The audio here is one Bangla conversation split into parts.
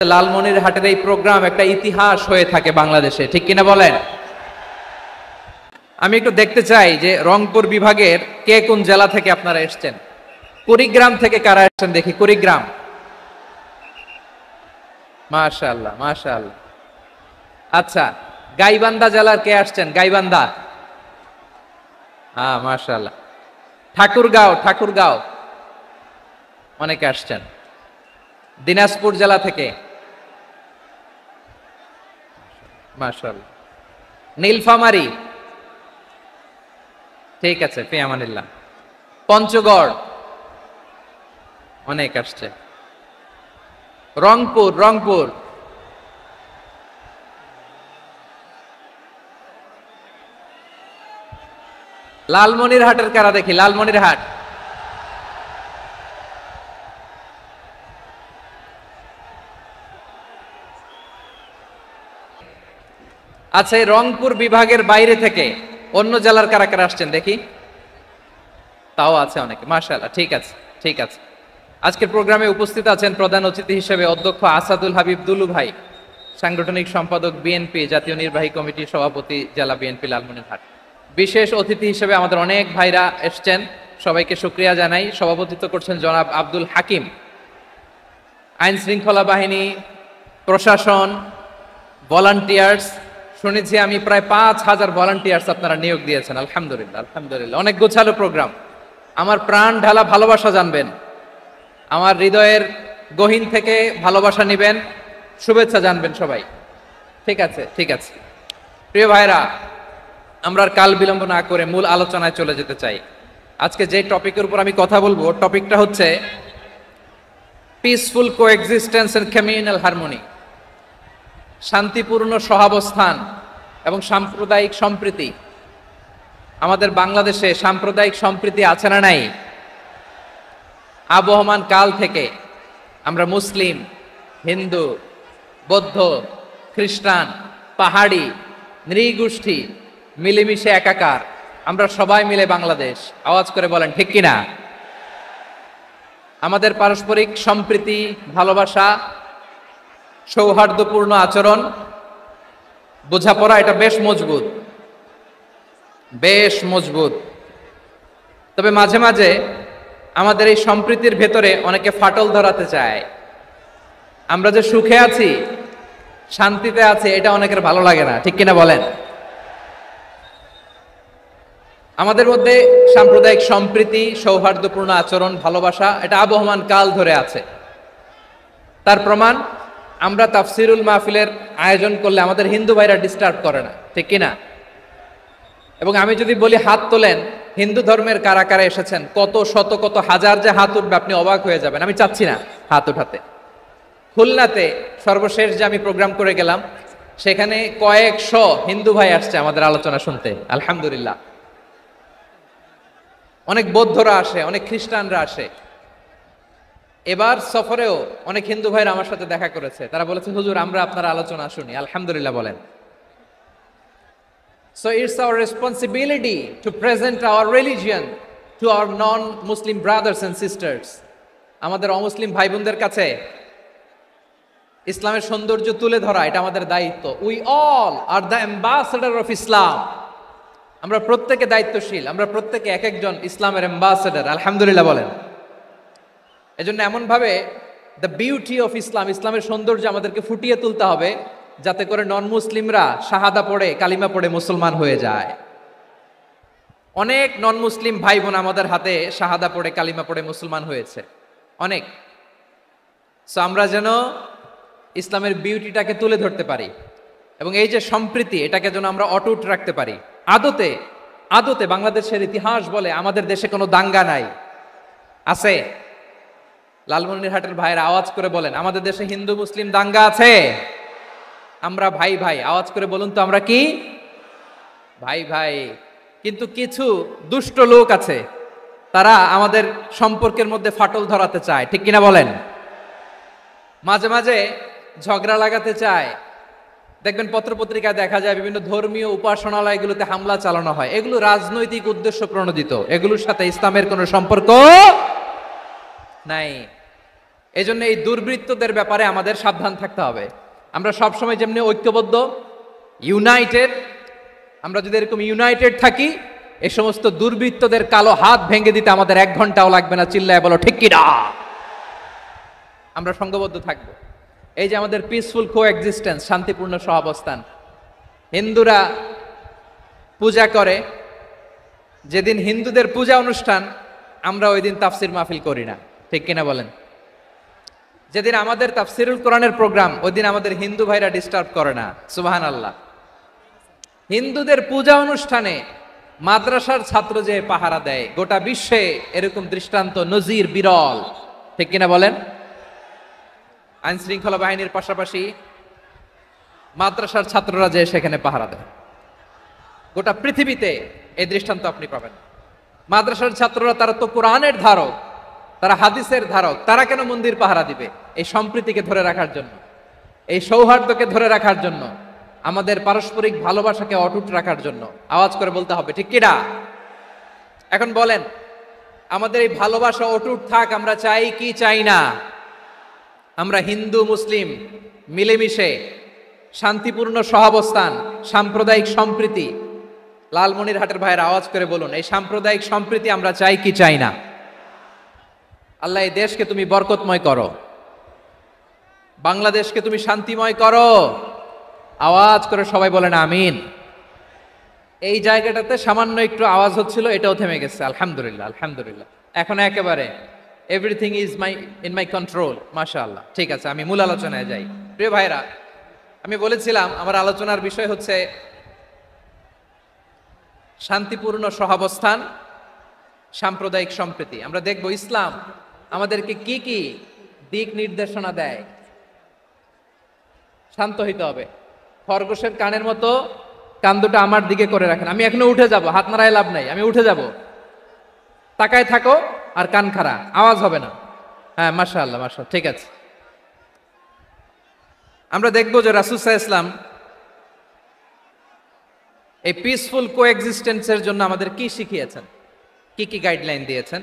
লালমনিরহাটের এই প্রোগ্রাম একটা ইতিহাস হয়ে থাকে বাংলাদেশে, ঠিক কিনা বলেন? আমি একটু দেখতে চাই যে রংপুর বিভাগের কে কোন জেলা থেকে আপনারা এসেছেন। কুড়িগ্রাম থেকে কারা এসেছেন দেখি? কুড়িগ্রাম, মাশাআল্লাহ মাশাআল্লাহ। আচ্ছা, গাইবান্ধা জেলার কে আসছেন? গাইবান্ধা, হ্যাঁ মাশাআল্লাহ। ঠাকুরগাঁও, ঠাকুরগাঁও অনেকে আসছেন। দিনাজপুর জেলা থেকে মাশাআল্লাহ। নীলফামারী, ঠিক আছে, ফি আমানিল্লাহ। পঞ্চগড় অনেক আসছে। রংপুর, রংপুর, লালমনিরহাটের কারা দেখি? লালমনিরহাট, আচ্ছা। এই রংপুর বিভাগের বাইরে থেকে অন্য জেলার কারা কারা আসছেন দেখি? তাও আছে অনেকে, মাশাআল্লাহ। ঠিক আছে, ঠিক আছে। আজকের প্রোগ্রামে উপস্থিত আছেন প্রধান অতিথি হিসেবে অধ্যক্ষ আসাদুল হাবিব দুলু ভাই, সাংগঠনিক সম্পাদক বিএনপি, জাতীয় নির্বাহী কমিটির সভাপতি, জেলা বিএনপি লালমনিরহাট। বিশেষ অতিথি হিসেবে আমাদের অনেক ভাইরা এসছেন, সবাইকে শুকরিয়া জানাই। সভাপতিত্ব করছেন জনাব আব্দুল হাকিম। আইন শৃঙ্খলা বাহিনী, প্রশাসন, ভলান্টিয়ার্স, শুনেছি আমি প্রায় 5,000 ভলান্টিয়ার্স আপনারা নিয়োগ দিয়েছেন, আলহামদুলিল্লাহ আলহামদুলিল্লাহ। অনেক গোছালো প্রোগ্রাম। আমার প্রাণ ঢালা ভালোবাসা জানবেন, আমার হৃদয়ের গহীন থেকে ভালোবাসা নিবেন, শুভেচ্ছা জানবেন সবাই। ঠিক আছে, ঠিক আছে। প্রিয় ভাইরা, আমরা আর কাল বিলম্ব না করে মূল আলোচনায় চলে যেতে চাই। আজকে যে টপিকের উপর আমি কথা বলবো, টপিকটা হচ্ছে peaceful coexistence and communal harmony, শান্তিপূর্ণ সহাবস্থান এবং সাম্প্রদায়িক সম্প্রীতি। আমাদের বাংলাদেশে সাম্প্রদায়িক সম্প্রীতি আছে না নাই? আবহমান কাল থেকে আমরা মুসলিম, হিন্দু, বৌদ্ধ, খ্রিস্টান, পাহাড়ি, নৃগোষ্ঠী মিলেমিশে একাকার, আমরা সবাই মিলে বাংলাদেশ। আওয়াজ করে বলেন ঠিক কিনা? আমাদের পারস্পরিক সম্প্রীতি, ভালোবাসা, সৌহার্দ্যপূর্ণ আচরণ, বোঝাপড়া, এটা বেশ মজবুত, বেশ মজবুত। তবে মাঝে মাঝে আমাদের এই সম্প্রীতির ভেতরে অনেকে ফাটল ধরাতে চায়। আমরা যে সুখে আছি, শান্তিতে আছি, এটা অনেকের ভালো লাগে না, ঠিক কিনা বলেন? আমাদের মধ্যে সাম্প্রদায়িক সম্প্রীতি, সৌহার্দ্যপূর্ণ আচরণ, ভালোবাসা, এটা আবহমান কাল ধরে আছে। তার প্রমাণ, আমরা তাফসিরুল মাহফিলের আয়োজন করলে আমাদের হিন্দু ভাইরা ডিস্টার্ব করে না, ঠিক কিনা? এবং আমি যদি বলি হাত তোলেন, হিন্দু ধর্মের কারা কারা এসেছেন, কত শত কত হাজার যে হাত উঠবে, আপনি অবাক হয়ে যাবেন। আমি চাচ্ছি না হাত উঠাতে। খুলনাতে সর্বশেষ যে আমি প্রোগ্রাম করে গেলাম, সেখানে কয়েকশো হিন্দু ভাই আসছে আমাদের আলোচনা শুনতে, আলহামদুলিল্লাহ। অনেক বৌদ্ধরা আসে, অনেক খ্রিস্টানরা আসে। এবার সফরেও অনেক হিন্দু ভাইরা আমার সাথে দেখা করেছে। তারা বলেছে, হুজুর আমরা আপনার আলোচনা শুনি, আলহামদুলিল্লাহ বলেন। So it's our responsibility to present our religion to our non-Muslim brothers and sisters. আমাদের অমুসলিম ভাই বোনদের কাছে ইসলামের সৌন্দর্য তুলে ধরা, এটা আমাদের দায়িত্ব। We all are the ambassador of Islam. আমরা প্রত্যেকে দায়িত্বশীল, আমরা প্রত্যেকে এক একজন ইসলামের অ্যাম্বাসেডর, আলহামদুলিল্লাহ বলেন। এজন্য এমন ভাবে দ্য বিউটি অফ ইসলাম, ইসলামের সৌন্দর্য আমাদেরকে ফুটিয়ে তুলতে হবে, যাতে করে নন মুসলিমরা শাহাদা পড়ে, কালিমা পড়ে মুসলমান হয়ে যায়। অনেক নন মুসলিম ভাই বোন আমাদের হাতে শাহাদা পড়ে, কালিমা পড়ে মুসলমান হয়েছে, অনেক। সো আমরা যেন ইসলামের বিউটিটাকে তুলে ধরতে পারি, এবং এই যে সম্প্রীতি, এটাকে যেন আমরা অটুট রাখতে পারি। আদতে আদতে বাংলাদেশের ইতিহাস বলে আমাদের দেশে কোনো দাঙ্গা নাই, আছে? লালমনিরহাটের ভাইয়ের আওয়াজ করে বলেন, আমাদের দেশে হিন্দু মুসলিম দাঙ্গা আছে? আমরা ভাই ভাই, আওয়াজ করে বলুন তো, আমরা কি ভাই ভাই? কিন্তু কিছু দুষ্ট লোক আছে, তারা আমাদের সম্পর্কের মধ্যে ফাটল ধরাতে চায়, ঠিক কিনা বলেন? মাঝে মাঝে ঝগড়া লাগাতে চায়। দেখবেন পত্রপত্রিকায় দেখা যায় বিভিন্ন ধর্মীয় উপাসনালয়গুলোতে হামলা চালানো হয়। এগুলো রাজনৈতিক উদ্দেশ্য প্রণোদিত, এগুলোর সাথে ইসলামের কোনো সম্পর্ক নাই। এই জন্য এই দুর্বৃত্তদের ব্যাপারে আমাদের সাবধান থাকতে হবে। আমরা সবসময় যেমনি ঐক্যবদ্ধ, ইউনাইটেড, আমরা যদি এরকম ইউনাইটেড থাকি, এই সমস্ত দুর্বৃত্তদের কালো হাত ভেঙে দিতে আমাদের 1 ঘন্টাও লাগবে না। চিল্লায় বলো ঠিক কিনা? আমরা সংঘবদ্ধ থাকবো। এই যে আমাদের পিসফুল কো এক্সিস্টেন্স, শান্তিপূর্ণ সহাবস্থান। হিন্দুরা পূজা করে, যেদিন হিন্দুদের পূজা অনুষ্ঠান আমরা ওই দিন তাফসির মাহফিল করি না, ঠিক কিনা বলেন? যেদিন আমাদের তাফসিরুল কোরআনের প্রোগ্রাম, ওই দিন আমাদের হিন্দু ভাইরা ডিস্টার্ব করে না। সুবহানাল্লাহ। হিন্দুদের পূজা অনুষ্ঠানে মাদ্রাসার ছাত্র যে পাহারা দেয়, গোটা বিশ্বে এরকম দৃষ্টান্ত নজির বিরল, ঠিক কিনা বলেন? আইন শৃঙ্খলা বাহিনীর পাশাপাশি মাদ্রাসার ছাত্ররা যে সেখানে পাহারা দেয়, গোটা পৃথিবীতে এই দৃষ্টান্ত আপনি পাবেন। মাদ্রাসার ছাত্ররা, তারা তো কোরআনের ধারক, তারা হাদিসের ধারক, তারা কেন মন্দির পাহারা দিবে? এই সম্প্রীতিকে ধরে রাখার জন্য, এই সৌহার্দ্যকে ধরে রাখার জন্য, আমাদের পারস্পরিক ভালোবাসাকে অটুট রাখার জন্য। আওয়াজ করে বলতে হবে ঠিক কিনা? এখন বলেন, আমাদের এই ভালোবাসা অটুট থাক আমরা চাই কি চাই না? আমরা হিন্দু মুসলিম মিলেমিশে শান্তিপূর্ণ সহাবস্থান, সাম্প্রদায়িক সম্প্রীতি, লালমনিরহাটের ভাইয়ের আওয়াজ করে বলুন, এই সাম্প্রদায়িক সম্প্রীতি আমরা চাই কি চাই না? আল্লাহ এই দেশকে তুমি বরকতময় করো, বাংলাদেশকে তুমি শান্তিময় করো। আওয়াজ করে সবাই বলেন আমিন। এই জায়গাটাতে সামান্য একটু আওয়াজ হচ্ছিল, এটাও থেমে গেছে। আলহামদুলিল্লাহ, আলহামদুলিল্লাহ। এখন একেবারে everything is in my control. মাশাআল্লাহ। ঠিক আছে, আমি মূল আলোচনায় যাই। প্রিয় ভাইরা, আমি বলেছিলাম আমার আলোচনার বিষয় হচ্ছে শান্তিপূর্ণ সহাবস্থান, সাম্প্রদায়িক সম্প্রীতি। আমরা দেখব ইসলাম আমাদেরকে কি কি দিক নির্দেশনা দেয়। শান্ত হইতে হবে। খরগোশের কানের মতো কান দুটো আমার দিকে করে রাখেন। আমি এখনো উঠে যাব, হাত নাড়ায় লাভ নাই, আমি উঠে যাব। তাকায় থাকো আর কান খাড়া, আওয়াজ হবে না। হ্যাঁ, মাশাআল্লাহ, মাশাআল্লাহ, ঠিক আছে। আমরা দেখবো যে রাসূল সাল্লাল্লাহু আলাইহি ওয়াসাল্লাম এই পিসফুল কোএক্সিস্টেন্সের জন্য আমাদের কি শিখিয়েছেন, কি কি গাইডলাইন দিয়েছেন।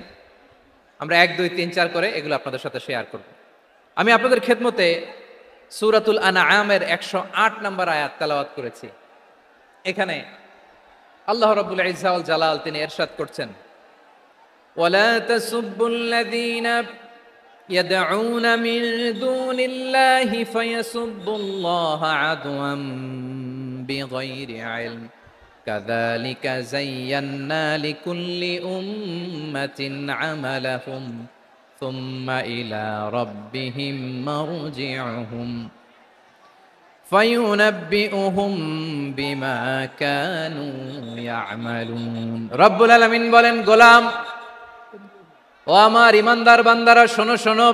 আমরা 1, 2, 3, 4 করে এগুলো আপনাদের সাথে শেয়ার করব। আমি আপনাদের খেদমতে সূরাতুল আনআমের 108 নম্বর আয়াত তেলাওয়াত করেছি। এখানে আল্লাহ রাব্বুল ইজ্জা ওয়াল জালাল তিনি ইরশাদ করছেন, ওয়ালা তাসুব্বুল্লাযীনা ইয়াদউনা মিন দুনিল্লাহি ফায়াসুব্বুল্লাহা আদওয়াম বিগাইরি ইলম কাযালিকা যায়্যান্না লিকুল্লি উম্মাতিন আমালাহুম সুম্মা ইলা রাব্বিহিম মারজিউহুম ফায়ুনাব্বিউহুম বিমা কানু ইয়ামালুন। রব্বুল আলামিন বলেন, গোলাম ও আমার ইমানদার বান্দারা শোনো শোনো,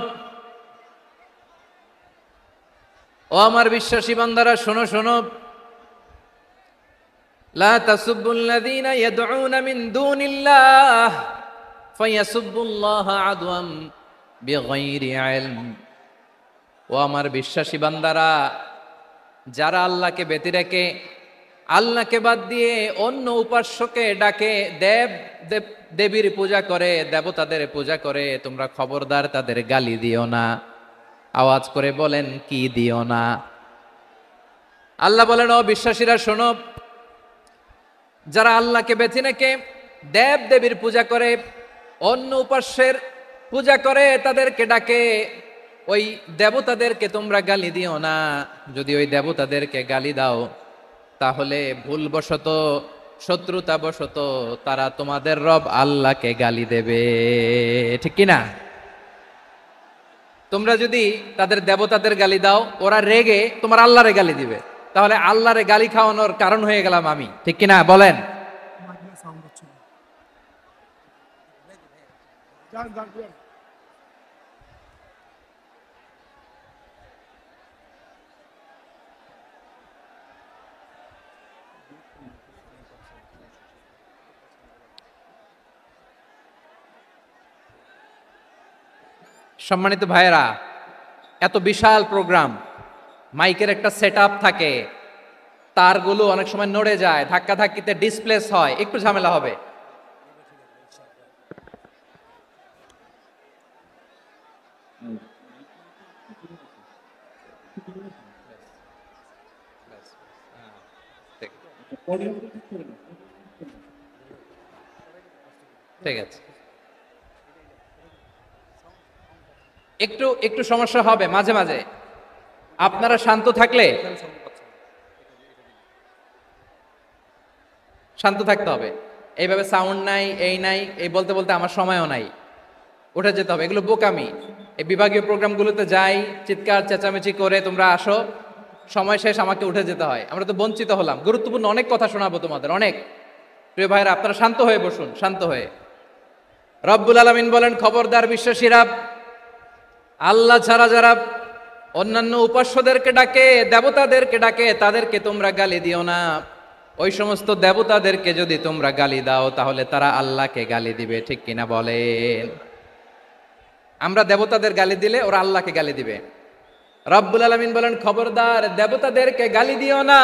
ও আমার বিশ্বাসী বান্দারা শোনো শোনো, লা তাসুব্বুল্লাযীনা ইয়াদউনা মিন দুনিল্লাহ ফায়াসুব্বুল্লাহা আদওয়াম বিগাইরি ইলম। ও আমার বিশ্বাসী বান্দারা, যারা আল্লাহকে ব্যতি রেখে, আল্লাহকে বাদ দিয়ে অন্য উপাস্যকে ডাকে, দেবীর পূজা করে, দেবতাদের পূজা করে, তোমরা খবরদার তাদের গালি দিও না। আওয়াজ করে বলেন, কি দিও না? আল্লাহ বলেন, ও বিশ্বাসীরা শোনো, যারা আল্লাহকে বেছে রেখে দেব দেবীর পূজা করে, অন্য উপাস্যের পূজা করে, তাদেরকে ডাকে, ওই দেবতাদেরকে তোমরা গালি দিও না। যদি ওই দেবতাদেরকে গালি দাও, তাহলে ভুলবশত, শত্রুতাবশত তারা তোমাদের রব আল্লাহকে গালি দেবে, ঠিক কিনা? তোমরা যদি তাদের দেবতাদের গালি দাও, ওরা রেগে তোমার আল্লাহরে গালি দিবে, তাহলে আল্লাহরে গালি খাওয়ানোর কারণ হয়ে গেলাম আমি, ঠিক কিনা বলেন? সম্মানিত ভাইয়েরা, এত বিশাল প্রোগ্রাম, মাইকের একটা সেটআপ থাকে, তারগুলো অনেক সময় নড়ে যায়, ধাক্কা ধাক্কিতে ডিসপ্লেস হয়, একটু ঝামেলা হবে। ঠিক আছে, একটু একটু সমস্যা হবে মাঝে মাঝে। আপনারা শান্ত থাকলে, শান্ত থাকতে হবে। এইভাবে সাউন্ড নাই, এই নাই, এই বলতে বলতে আমার সময়ও নাই, উঠে যেতে হবে, এগুলো বোকামি। এই বিভাগীয় প্রোগ্রামগুলোতে যাই, চিৎকার চেঁচামেচি করে তোমরা আসো, সময় শেষ, আমাকে উঠে যেতে হয়। আমরা তো বঞ্চিত হলাম, গুরুত্বপূর্ণ অনেক কথা শোনাবো তোমাদের, অনেক। প্রিয় ভাইরা, আপনারা শান্ত হয়ে বসুন, শান্ত হয়ে। রব্বুল আলামিন বলেন, খবরদার বিশ্বাসীরা, আল্লাহ ছাড়া যারা অন্যান্য উপাস্যদেরকে ডাকে, দেবতাদেরকে ডাকে, তাদেরকে তোমরা গালি দিও না। ওই সমস্ত দেবতাদেরকে যদি তোমরা গালি দাও, তাহলে তারা আল্লাহকে গালি দিবে, ঠিক কিনা বলেন? আমরা দেবতাদের গালি দিলে ওরা আল্লাহকে গালি দিবে। রব্বুল আলামিন বলেন, খবরদার দেবতাদেরকে গালি দিও না,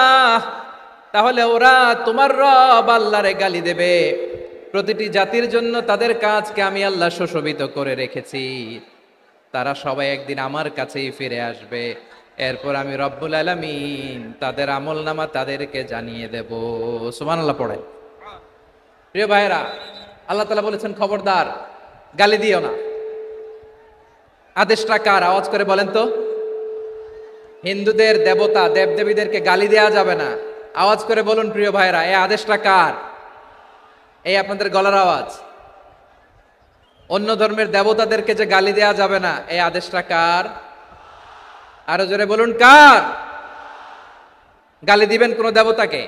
তাহলে ওরা তোমার রব আল্লাহরে গালি দেবে। প্রতিটি জাতির জন্য তাদের কাজকে আমি আল্লাহ সুশোভিত করে রেখেছি, তারা সবাই একদিন আমার কাছেই ফিরে আসবে। এরপর আমি রব্বুল আলামিন তাদের আমলনামা তাদেরকে জানিয়ে দেব। সুবহানাল্লাহ পড়ে। প্রিয় ভাইরা, আল্লাহ তাআলা বলেছেন, খবরদার গালি দিও না। আদেশটা কার? আওয়াজ করে বলেন তো। হিন্দুদের দেবতা দেবদেবীদেরকে গালি দেয়া যাবে না। আওয়াজ করে বলুন প্রিয় ভাইরা, এই আদেশটা কার? এই আপনাদের গলার আওয়াজ। অন্য ধর্মের দেবতাদেরকে যে গালি দেয়া যাবে না, এই আদেশটা কার? আরো জোরে বলুন, কার? গালি দিবেন কোন দেবতাকে?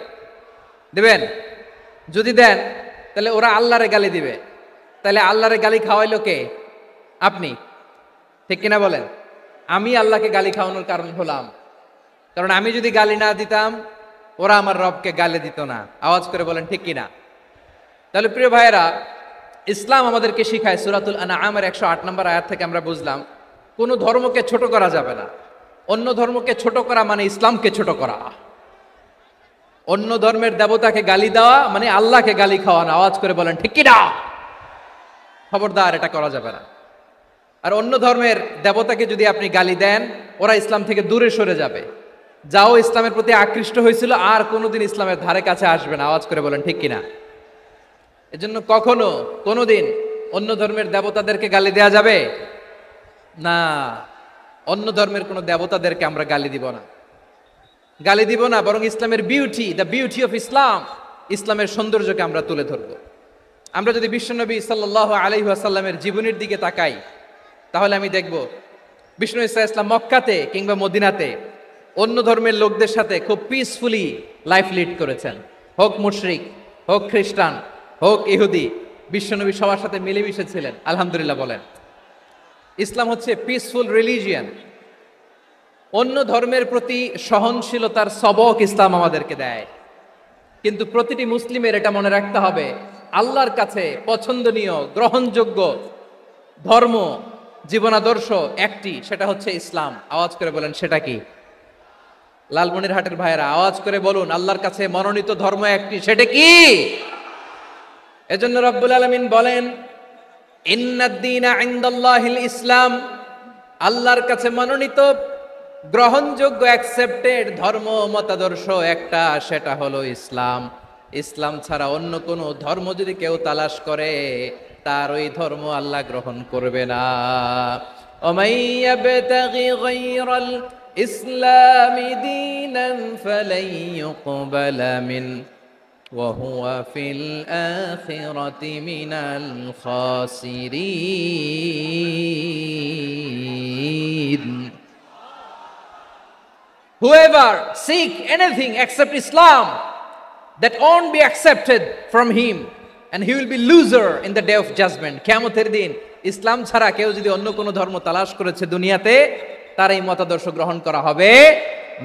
দিবেন? যদি দেন তাহলে ওরা আল্লাহরে গালি দিবে। তাহলে আল্লাহরে গালি খাওয়াইলো কে? আপনি, ঠিক কিনা বলেন? আমি আল্লাহকে গালি খাওয়ানোর কারণ হলাম, কারণ আমি যদি গালি না দিতাম ওরা আমার রবকে গালি দিত না। আওয়াজ করে বলেন ঠিক কিনা? তাহলে প্রিয় ভাইয়েরা, ইসলাম আমাদেরকে শিখায়, সূরাতুল আনআমের 108 নম্বর আয়াত থেকে আমরা বুঝলাম, কোন ধর্মকে ছোট করা যাবে না। অন্য ধর্মকে ছোট করা মানে ইসলামকে ছোট করা। অন্য ধর্মের দেবতাকে গালি দেওয়া মানে আল্লাহকে গালি খাওয়ানো। আওয়াজ করে বলেন ঠিক কিনা? খবরদার, এটা করা যাবে না। আর অন্য ধর্মের দেবতাকে যদি আপনি গালি দেন, ওরা ইসলাম থেকে দূরে সরে যাবে। যাও ইসলামের প্রতি আকৃষ্ট হয়েছিল আর কোনোদিন ইসলামের ধারে কাছে আসবে না। আওয়াজ করে বলেন ঠিক কিনা? এজন্য কখনো কোনোদিন অন্য ধর্মের দেবতাদেরকে গালি দেয়া যাবে না। অন্য ধর্মের কোনো দেবতাদেরকে আমরা গালি দিব না, গালি দিব না, বরং ইসলামের beauty, the beauty of Islam, ইসলামের সৌন্দর্যকে আমরা তুলে ধরব। আমরা যদি বিশ্বনবী সাল্লাল্লাহু আলাইহি ওয়াসাল্লামের জীবনের দিকে তাকাই, তাহলে আমি দেখব বিষ্ণু ইসলাম মক্কাতে কিংবা মদিনাতে অন্য ধর্মের লোকদের সাথে খুব পিসফুলি লাইফ লিড করেছেন। হোক মুশরিক, হোক খ্রিস্টান, হোক ইহুদি, বিশ্বনবী সবার সাথে মিলেমিশে ছিলেন। আলহামদুলিল্লাহ বলেন। ইসলাম হচ্ছে পিসফুল রিলিজিয়ান। অন্য ধর্মের প্রতি সহনশীলতার সবক ইসলাম আমাদেরকে দেয়। কিন্তু প্রতিটি মুসলিমের এটা মনে রাখতে হবে, আল্লাহর কাছে পছন্দনীয় গ্রহণযোগ্য ধর্ম, জীবনাদর্শ একটি, সেটা হচ্ছে ইসলাম। আওয়াজ করে বলেন সেটা কি? লালমনিরহাটের ভাইয়েরা আওয়াজ করে বলুন, আল্লাহর কাছে মনোনীত ধর্ম একটি, সেটা কি? এজন্য রব্বুল আলামিন বলেন, ইন্নাদ-দীনা ইনদাল্লাহিল ইসলাম, আল্লাহর কাছে মনোনীত গ্রহণযোগ্য অ্যাকসেপ্টেড ধর্ম মতাদর্শ একটা, সেটা হলো ইসলাম। ইসলাম ছাড়া অন্য কোনো ধর্ম যদি কেউ তালাশ করে, তার ওই ধর্ম আল্লাহ গ্রহণ করবে না। ওমাইয়াবতাগি গায়রাল ইসলামি দীনান ফালাই ইউকবালা মিন ওয়া হুয়া ফিল আখিরাতি মিনাল খাসিরিন। Whoever seek anything except Islam, that won't be accepted from him, and he will be loser in the day of judgment. কিয়ামতের দিন ইসলাম ছাড়া কেউ যদি অন্য কোনো ধর্ম তালাশ করেছে দুনিয়াতে, তার এই মতাদর্শ গ্রহণ করা হবে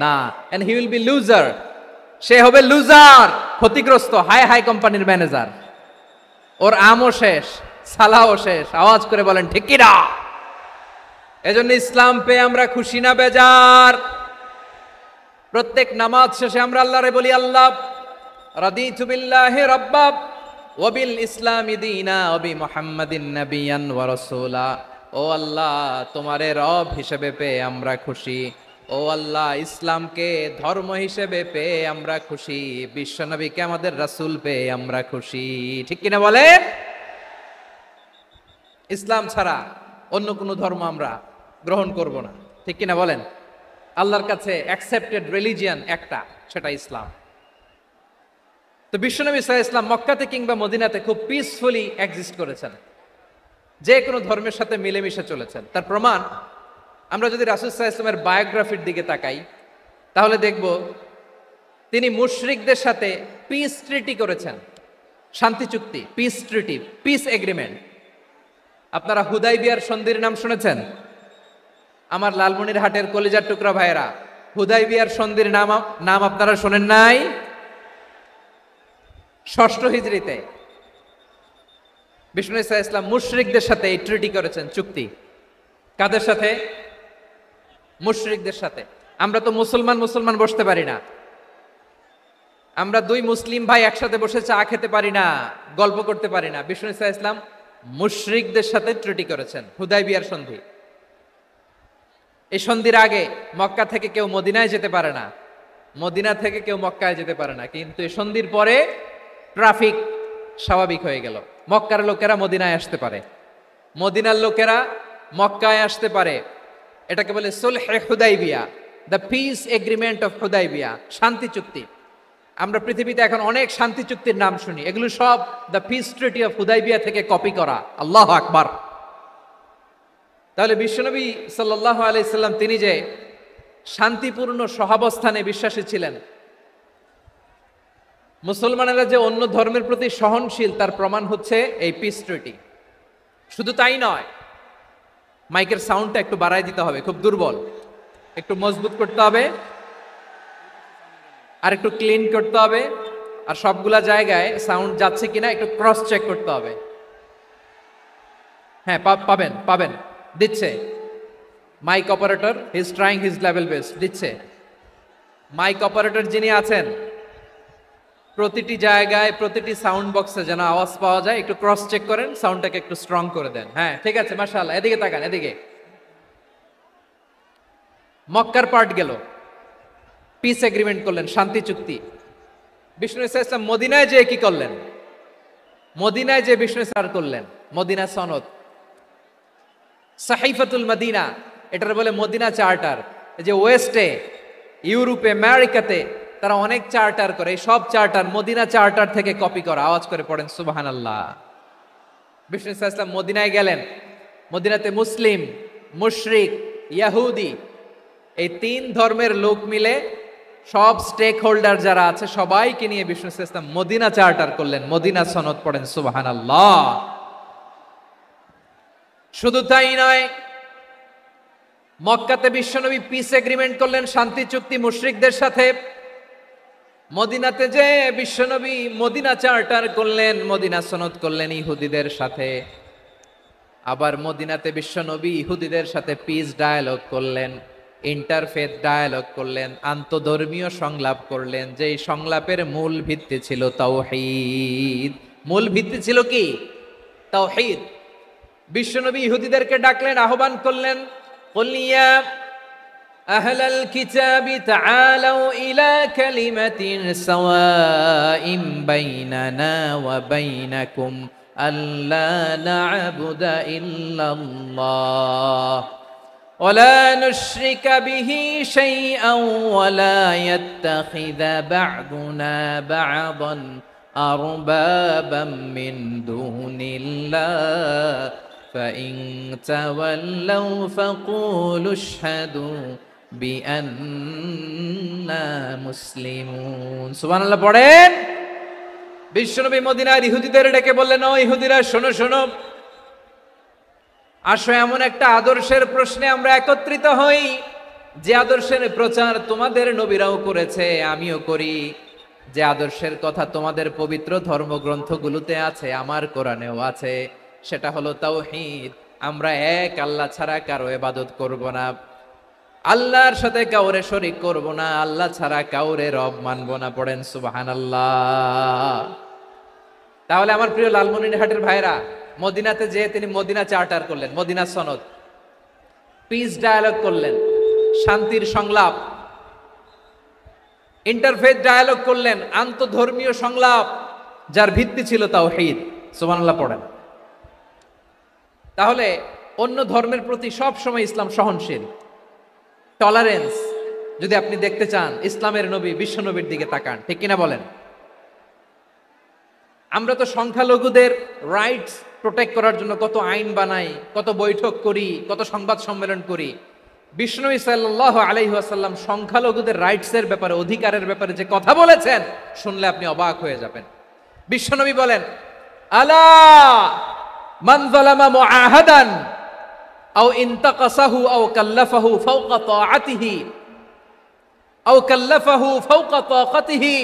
না। and he will be loser, সে হবে লুজার, ক্ষতিগ্রস্ত। হাই হাই কোম্পানির ম্যানেজার, ওর আমও শেষ, সালাও শেষ। আওয়াজ করে বলেন ঠিক কি না? এজন্য ইসলাম পেয়ে আমরা খুশি না বেজার? প্রত্যেক নামাজ শেষে আমরা আল্লাহরে বলি, আল্লাহ রাদিতু বিল্লাহি রাব্বা ওয়া বিল ইসলামি দীনা ওয়া বি মুহাম্মাদিন নাবিয়ান ওয়া রাসূলা। ও আল্লাহ, তোমারে রব হিসেবে পেয়ে আমরা খুশি, ও আল্লাহ, ইসলামকে ধর্ম হিসেবে পেয়ে আমরা খুশি, বিশ্বনবীকে আমাদের রাসূল পেয়ে আমরা খুশি। ঠিক কিনা বলেন? ইসলাম ছাড়া অন্য কোনো ধর্ম আমরা গ্রহণ করব না। ঠিক কিনা বলেন? আল্লাহর কাছে অ্যাকসেপ্টেড রিলিজিয়ান একটা, সেটা ইসলাম। তো বিশ্বনবী সাল্লাল্লাহু আলাইহি ওয়াসাল্লাম মক্কাতে কিংবা মদিনাতে খুব পিসফুলি এক্সিস্ট করেছেন, যে কোনো ধর্মের সাথে মিলেমিশে চলেছেন। তার প্রমাণ আমরা যদি রাসূল সাল্লাল্লাহু আলাইহি ওয়াসাল্লামের বায়োগ্রাফির দিকে তাকাই, তাহলে দেখব তিনি মুশরিকদের সাথে পিস ট্রিটি করেছেন, শান্তি চুক্তি, পিস ট্রিটি, পিস এগ্রিমেন্ট। আপনারা হুদাইবিয়ার সন্ধির নাম শুনেছেন? আমার লালমনিরহাটের কলিজার টুকরা ভাইয়েরা, হুদাইবিয়ার সন্ধির নাম আপনারা শোনেন নাই? ষষ্ঠ হিজরিতে বিষ্ণু ঈসা ইসলাম মুশরিকদের সাথে এই ট্রিটি করেছেন, চুক্তি। কাদের সাথে? মুশরিকদের সাথে। আমরা তো মুসলমান বসতে পারি না, আমরা দুই মুসলিম ভাই একসাথে বসে চা খেতে পারি না, গল্প করতে পারি না। বিষ্ণু ঈসা ইসলাম মুশরিকদের সাথে ট্রিটি করেছেন, হুদাইবিয়ার সন্ধি। এই সন্ধির আগে মক্কা থেকে কেউ মদিনায় যেতে পারে না, মদিনা থেকে কেউ মক্কায় যেতে পারে না। কিন্তু এই সন্ধির পরে ট্রাফিক স্বাভাবিক হয়ে গেল, মক্কার লোকেরা মদিনায় আসতে পারে, মদিনার লোকেরা মক্কায় আসতে পারে। এটাকে বলে সুলহে Hudaibiya, the peace agreement of Hudaibiya, শান্তি চুক্তি। আমরা পৃথিবীতে এখন অনেক শান্তি চুক্তির নাম শুনি, এগুলো সব the piece treaty of Hudaibiya থেকে কপি করা। আল্লাহু আকবার। তাহলে বিশ্বনবী সাল্লাল্লাহু আলাইহি সাল্লাম তিনি যে শান্তিপূর্ণ সহাবস্থানে বিশ্বাসী ছিলেন, মুসলমানেরা যে অন্য ধর্মের প্রতি সহনশীল, তার প্রমাণ হচ্ছে এই পিস ট্রিটি। শুধু তাই নয়, মাইকের সাউন্ডটা একটু বাড়ায় দিতে হবে, খুব দুর্বল, একটু মজবুত করতে হবে, আর একটু ক্লিন করতে হবে, আর সবগুলা জায়গায় সাউন্ড যাচ্ছে কিনা একটু ক্রস চেক করতে হবে। হ্যাঁ, পাবেন দিচ্ছে mic operator, he is trying his level best, দিচ্ছে। মাইক অপারেটর যিনি আছেন, প্রতিটি জায়গায় প্রতিটি সাউন্ড বক্সে যেন আওয়াজ পাওয়া যায়, একটু ক্রস চেক করেন, সাউন্ডটাকে একটু স্ট্রং করে দেন। হ্যাঁ, ঠিক আছে, মাশাআল্লাহ। এদিকে তাকান, এদিকে। মক্কার পার্ট গেল, পিস এগ্রিমেন্ট করলেন, শান্তি চুক্তি। বিষ্ণু ঈসা ইসলাম মদিনায় যে কি করলেন? মদিনায় যে বিষ্ণু ইসা করলেন মদিনা সনদ, সাহিফাতুল মদিনা, এটার বলে মদিনা চার্টার। এই যে ওয়েস্টে, ইউরোপে, আমেরিকাতে তারা অনেক চার্টার করে, এই সব চার্টার মদিনা চার্টার থেকে কপি করা। আওয়াজ করে পড়েন সুবহানাল্লাহ। বিষ্ণু ঈসা ইসলাম মদিনায় গেলেন, মদিনাতে মুসলিম, মুশরিক, ইয়াহুদি, এই তিন ধর্মের লোক মিলে সব স্টেক হোল্ডার যারা আছে সবাইকে নিয়ে বিষ্ণু ঈসা ইসলাম মদিনা চার্টার করলেন, মদিনা সনদ। পড়েন সুবহানাল্লাহ। শুধু তাই নয়, মক্কাতে বিশ্বনবী পিস এগ্রিমেন্ট করলেন, শান্তি চুক্তি মুশরিকদের সাথে। মদিনাতে যে বিশ্বনবী মদিনা চার্টার করলেন, মদিনা সনদ করলেন ইহুদিদের সাথে। আবার মদিনাতে বিশ্বনবী ইহুদিদের সাথে পিস ডায়ালগ করলেন, ইন্টারফেথ ডায়ালগ করলেন, আন্তধর্মীয় সংলাপ করলেন, যেই সংলাপের মূল ভিত্তি ছিল তাওহীদ। মূল ভিত্তি ছিল কি? তাওহীদ। বিশ্বনবী ইহুদিদেরকে ডাকলেন, আহ্বান করলেন, কুল ইয়া আহলাল কিতাবি তাআলাউ ইলা কালিমাতিন সাওয়াইন বাইনানা ওয়া বাইনাকুম আল্লা না'বুদা ইল্লাল্লাহ ওয়া লা নুশরিকা বিহি শাইআন ওয়া লা ইয়াত্তাখিযা বা'দুনা বা'দান আরবাবাম মিন দুনিল্লাহ فإن تولوا فقولوا اشهدوا بأننا مسلمون। সুবহানাল্লাহ পড়েন। বিশ্বনবী মদিনার ইহুদিদের ডেকে বললেন, ও ইহুদিরা, শোনো শোনো, আসো এমন একটা আদর্শের প্রশ্নে আমরা একত্রিত হই, যে আদর্শের প্রচার তোমাদের নবীরাও করেছে, আমিও করি, যে আদর্শের কথা তোমাদের পবিত্র ধর্মগ্রন্থগুলোতে আছে, আমার কোরআনেও আছে। সেটা হলো তাওহীদ। আমরা এক আল্লাহ ছাড়া কারো ইবাদত করব না, আল্লাহর সাথে কাউরে শরীক করব না, আল্লাহ ছাড়া কাউরে রব মানব না। পড়েন সুবহানাল্লাহ। তাহলে আমার প্রিয় লালমনিরহাটের ভাইরা, মদিনাতে যে তিনি মদিনা চার্টার করলেন, মদিনা সনদ, পিস ডায়ালগ করলেন, শান্তির সংলাপ, ইন্টারফেথ ডায়ালগ করলেন, আন্তধর্মীয় সংলাপ যার ভিত্তি ছিল তাওহীদ। সুবহানাল্লাহ পড়েন। তাহলে অন্য ধর্মের প্রতি সব সময় ইসলাম সহনশীল, টলারেন্স। যদি আপনি দেখতে চান ইসলামের নবী বিশ্ব নবীর দিকে তাকান, ঠিক কিনা বলেন? আমরা তো সংখ্যালঘুদের রাইটস প্রোটেক্ট করার জন্য কত আইন বানাই, কত বৈঠক করি, কত সংবাদ সম্মেলন করি। বিষ্ণু সাল্লাল্লাহু আলাইহি ওয়াসাল্লাম সংখ্যালঘুদের রাইটসের ব্যাপারে, অধিকারের ব্যাপারে যে কথা বলেছেন, শুনলে আপনি অবাক হয়ে যাবেন। বিশ্বনবী বলেন, আলা মান যালামা মুআহাদান আও ইনতাকাসাহু আও কাল্লাফাহু ফাওকা তাআতিহি আও কাল্লাফাহু ফাওকা তাকাতিহি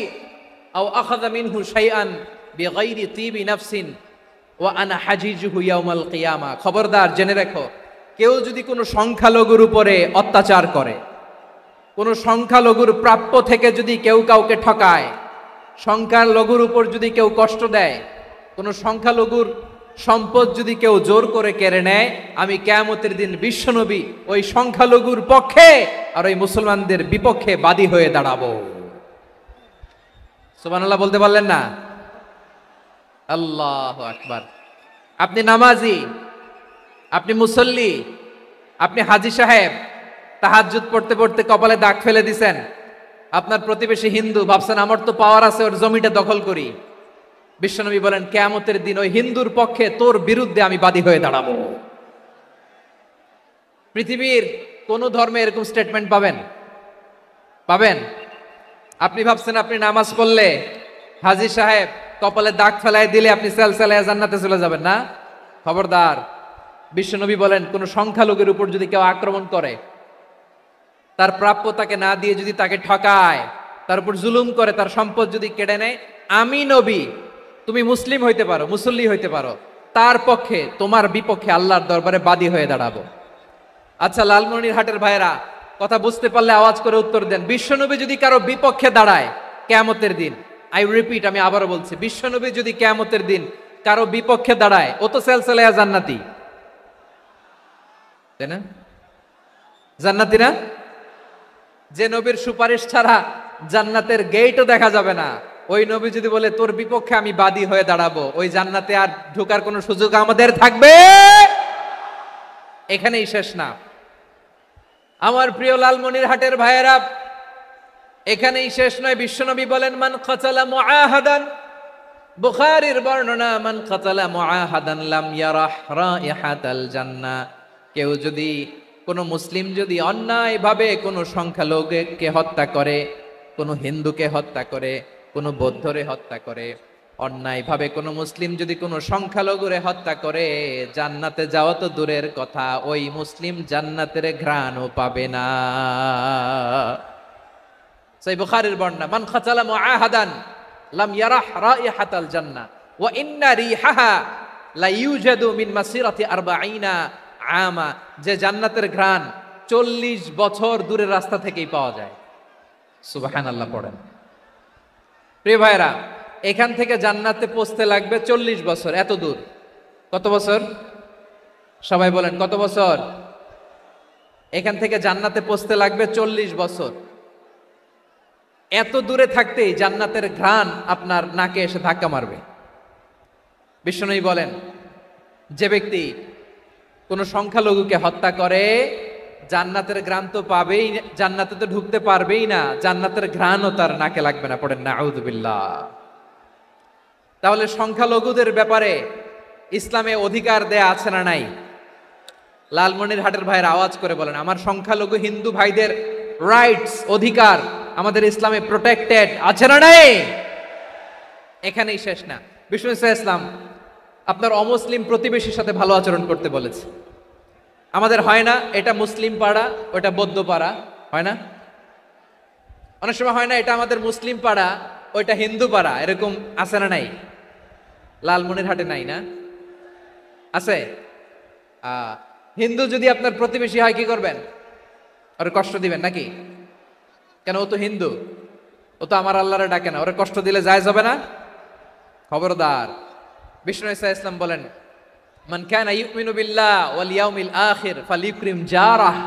আও আখাযা মিনহু শাইআন বিগাইরি তিবি নাফসিন ওয়া আনা হাজিজুহু ইয়াউমাল কিয়ামা। খবরদার, জেনে রাখো, কেউ যদি কোনো সংখ্যালঘুর উপরে অত্যাচার করে, কোনো সংখ্যালঘুর প্রাপ্য থেকে যদি কেউ কাউকে ঠকায়, সংখ্যালঘুর উপর যদি কেউ কষ্ট দেয়, কোনো সংখ্যালঘুর সম্পদ যদি কেউ জোর করে কেড়ে নেয়, আমি কিয়ামতের দিন বিশ্বনবী ওই সংখ্যালঘুর পক্ষে আর ওই মুসলমানদের বিপক্ষে বাদী হয়ে দাঁড়াবো। সুবহানাল্লাহ বলতে পারলেন না? আল্লাহু আকবার। আপনি নামাজি, আপনি মুসল্লি, আপনি হাজী সাহেব, তাহাজ্জুদ পড়তে পড়তে কপালে দাগ ফেলে দিছেন, আপনার প্রতিবেশী হিন্দু, ভাবছেন আমার তো পাওয়ার আছে, ওর জমিটা দখল করি। বিশ্বনবী বলেন, কিয়ামতের দিন ওই হিন্দুর পক্ষে তোর বিরুদ্ধে আমি বাদী হয়ে দাঁড়াবো। পৃথিবীর কোন ধর্মে এরকম স্টেটমেন্ট পাবেন? পাবেন? আপনি ভাবছেন আপনি নামাজ পড়লে হাজী সাহেব কপালে দাগ ফেলাই দিলে আপনি সেলসেলায় জান্নাতে চলে যাবেন না? খবরদার। বিশ্বনবী বলেন, কোন সংখ্যালঘুর উপর যদি কেউ আক্রমণ করে, তার প্রাপ্য তাকে না দিয়ে যদি তাকে ঠকায়, তার উপর জুলুম করে, তার সম্পদ যদি কেড়ে নেয়, আমি নবী, তুমি মুসলিম হইতে পারো, মুসল্লি হইতে পারো, তার পক্ষে তোমার বিপক্ষে আল্লাহর দরবারে বাদী হয়ে দাঁড়াবো। আচ্ছা লালমনিরহাটের ভাইরা, কথা বুঝতে পারলে আওয়াজ করে উত্তর দেন। বিশ্বনবী যদি কারো বিপক্ষে দাঁড়ায় কিয়ামতের দিন, আই রিপিট, আমি আবারও বলছি, বিশ্বনবী যদি কিয়ামতের দিন কারো বিপক্ষে দাঁড়ায়, ও তো সেলসেলায়া জান্নাতি, তাই না? জান্নাতি না? যে নবীর সুপারিশ ছাড়া জান্নাতের গেটও দেখা যাবে না, ওই নবী যদি বলে তোর বিপক্ষে আমি বাদী হয়ে দাঁড়াবো, ওই জান্নাতে আর ঢোকার কোনো সুযোগ আমাদের থাকবে? এখানেই শেষ না আমার প্রিয় লালমনিরহাটের ভাইয়েরা, এখানেই শেষ নয়। বিশ্বনবী বলেন, মান কাতালা মুআহাদান, বুখারীর বর্ণনা, মান কাতালা মুআহাদান লাম ইয়ারাহ রাইহাতাল জান্নাহ। কেউ যদি, কোনো মুসলিম যদি অন্যায়ভাবে কোনো সংখ্যালঘুকে হত্যা করে, কোনো হিন্দুকে হত্যা করে, কোনো বৌদ্ধরে হত্যা করে, অন্যায়ভাবে কোনো মুসলিম যদি কোনো সংখ্যালঘুরে হত্যা করে, জান্নাতে যাওয়া তো দূরের কথা, ওই মুসলিম জান্নাতের ঘ্রাণও পাবে না। সেই বুখারীর বর্ণনা, মান কাতালা মুআহাদান লাম ইয়ারাহ রাইহাতাল জান্নাহ ওয়া ইন্না রিহাহা লা ইউজাদু মিন মাসিরাতি 40 আমা। যে জান্নাতের ঘ্রাণ 40 বছর দূরের রাস্তা থেকেই পাওয়া যায়। সুবহানাল্লাহ পড়েন। প্রিয় ভাইরা, এখান থেকে জান্নাতে পৌঁছতে লাগবে 40 বছর। এত দূর, কত বছর? সবাই বলেন কত বছর? এখান থেকে জান্নাতে পৌঁছতে লাগবে 40 বছর। এত দূরে থাকতেই জান্নাতের ঘ্রাণ আপনার নাকে এসে ধাক্কা মারবে। বিশ্বনবী বলেন, যে ব্যক্তি কোন সংখ্যালঘুকে হত্যা করে, জান্নাতের ঘ্রাণ তো পাবেই, জান্নাতে তো ঢুকতে পারবেই না, জান্নাতের ঘ্রাণও তার নাকে লাগবে না। পড়েন নাউযুবিল্লাহ। তাহলে সংখ্যালঘুদের ব্যাপারে ইসলামে অধিকার দেয়া আছে না নাই? লালমনিরহাটের ভাইয়ের আওয়াজ করে বলেন, আমার সংখ্যালঘু হিন্দু ভাইদের রাইটস, অধিকার আমাদের ইসলামে প্রোটেক্টেড আছে না নাই? এখানেই শেষ না। বিষ্ণু ইসলাম আপনার অমুসলিম প্রতিবেশীর সাথে ভালো আচরণ করতে বলেছে। আমাদের হয় না, এটা মুসলিম পাড়া, ওটা বৌদ্ধ পাড়া, হয় না? অনেক সময় হয় না, এটা আমাদের মুসলিম পাড়া, ওইটা হিন্দু পাড়া, এরকম আছে না নাই? লালমনিরহাটে নাই না? আছে? হিন্দু যদি আপনার প্রতিবেশী হয় কি করবেন? ওরে কষ্ট দিবেন নাকি? কেন? ও তো হিন্দু, ও তো আমার আল্লাহরে ডাকে না, ওরে কষ্ট দিলে জায়েজ হবে না? খবরদার। বিষ্ণু ইসলাম বলেন, মান কানা ইউমিনু বিল্লাহ ওয়াল ইয়াউমিল আখির ফালিউকরিম জারাহ।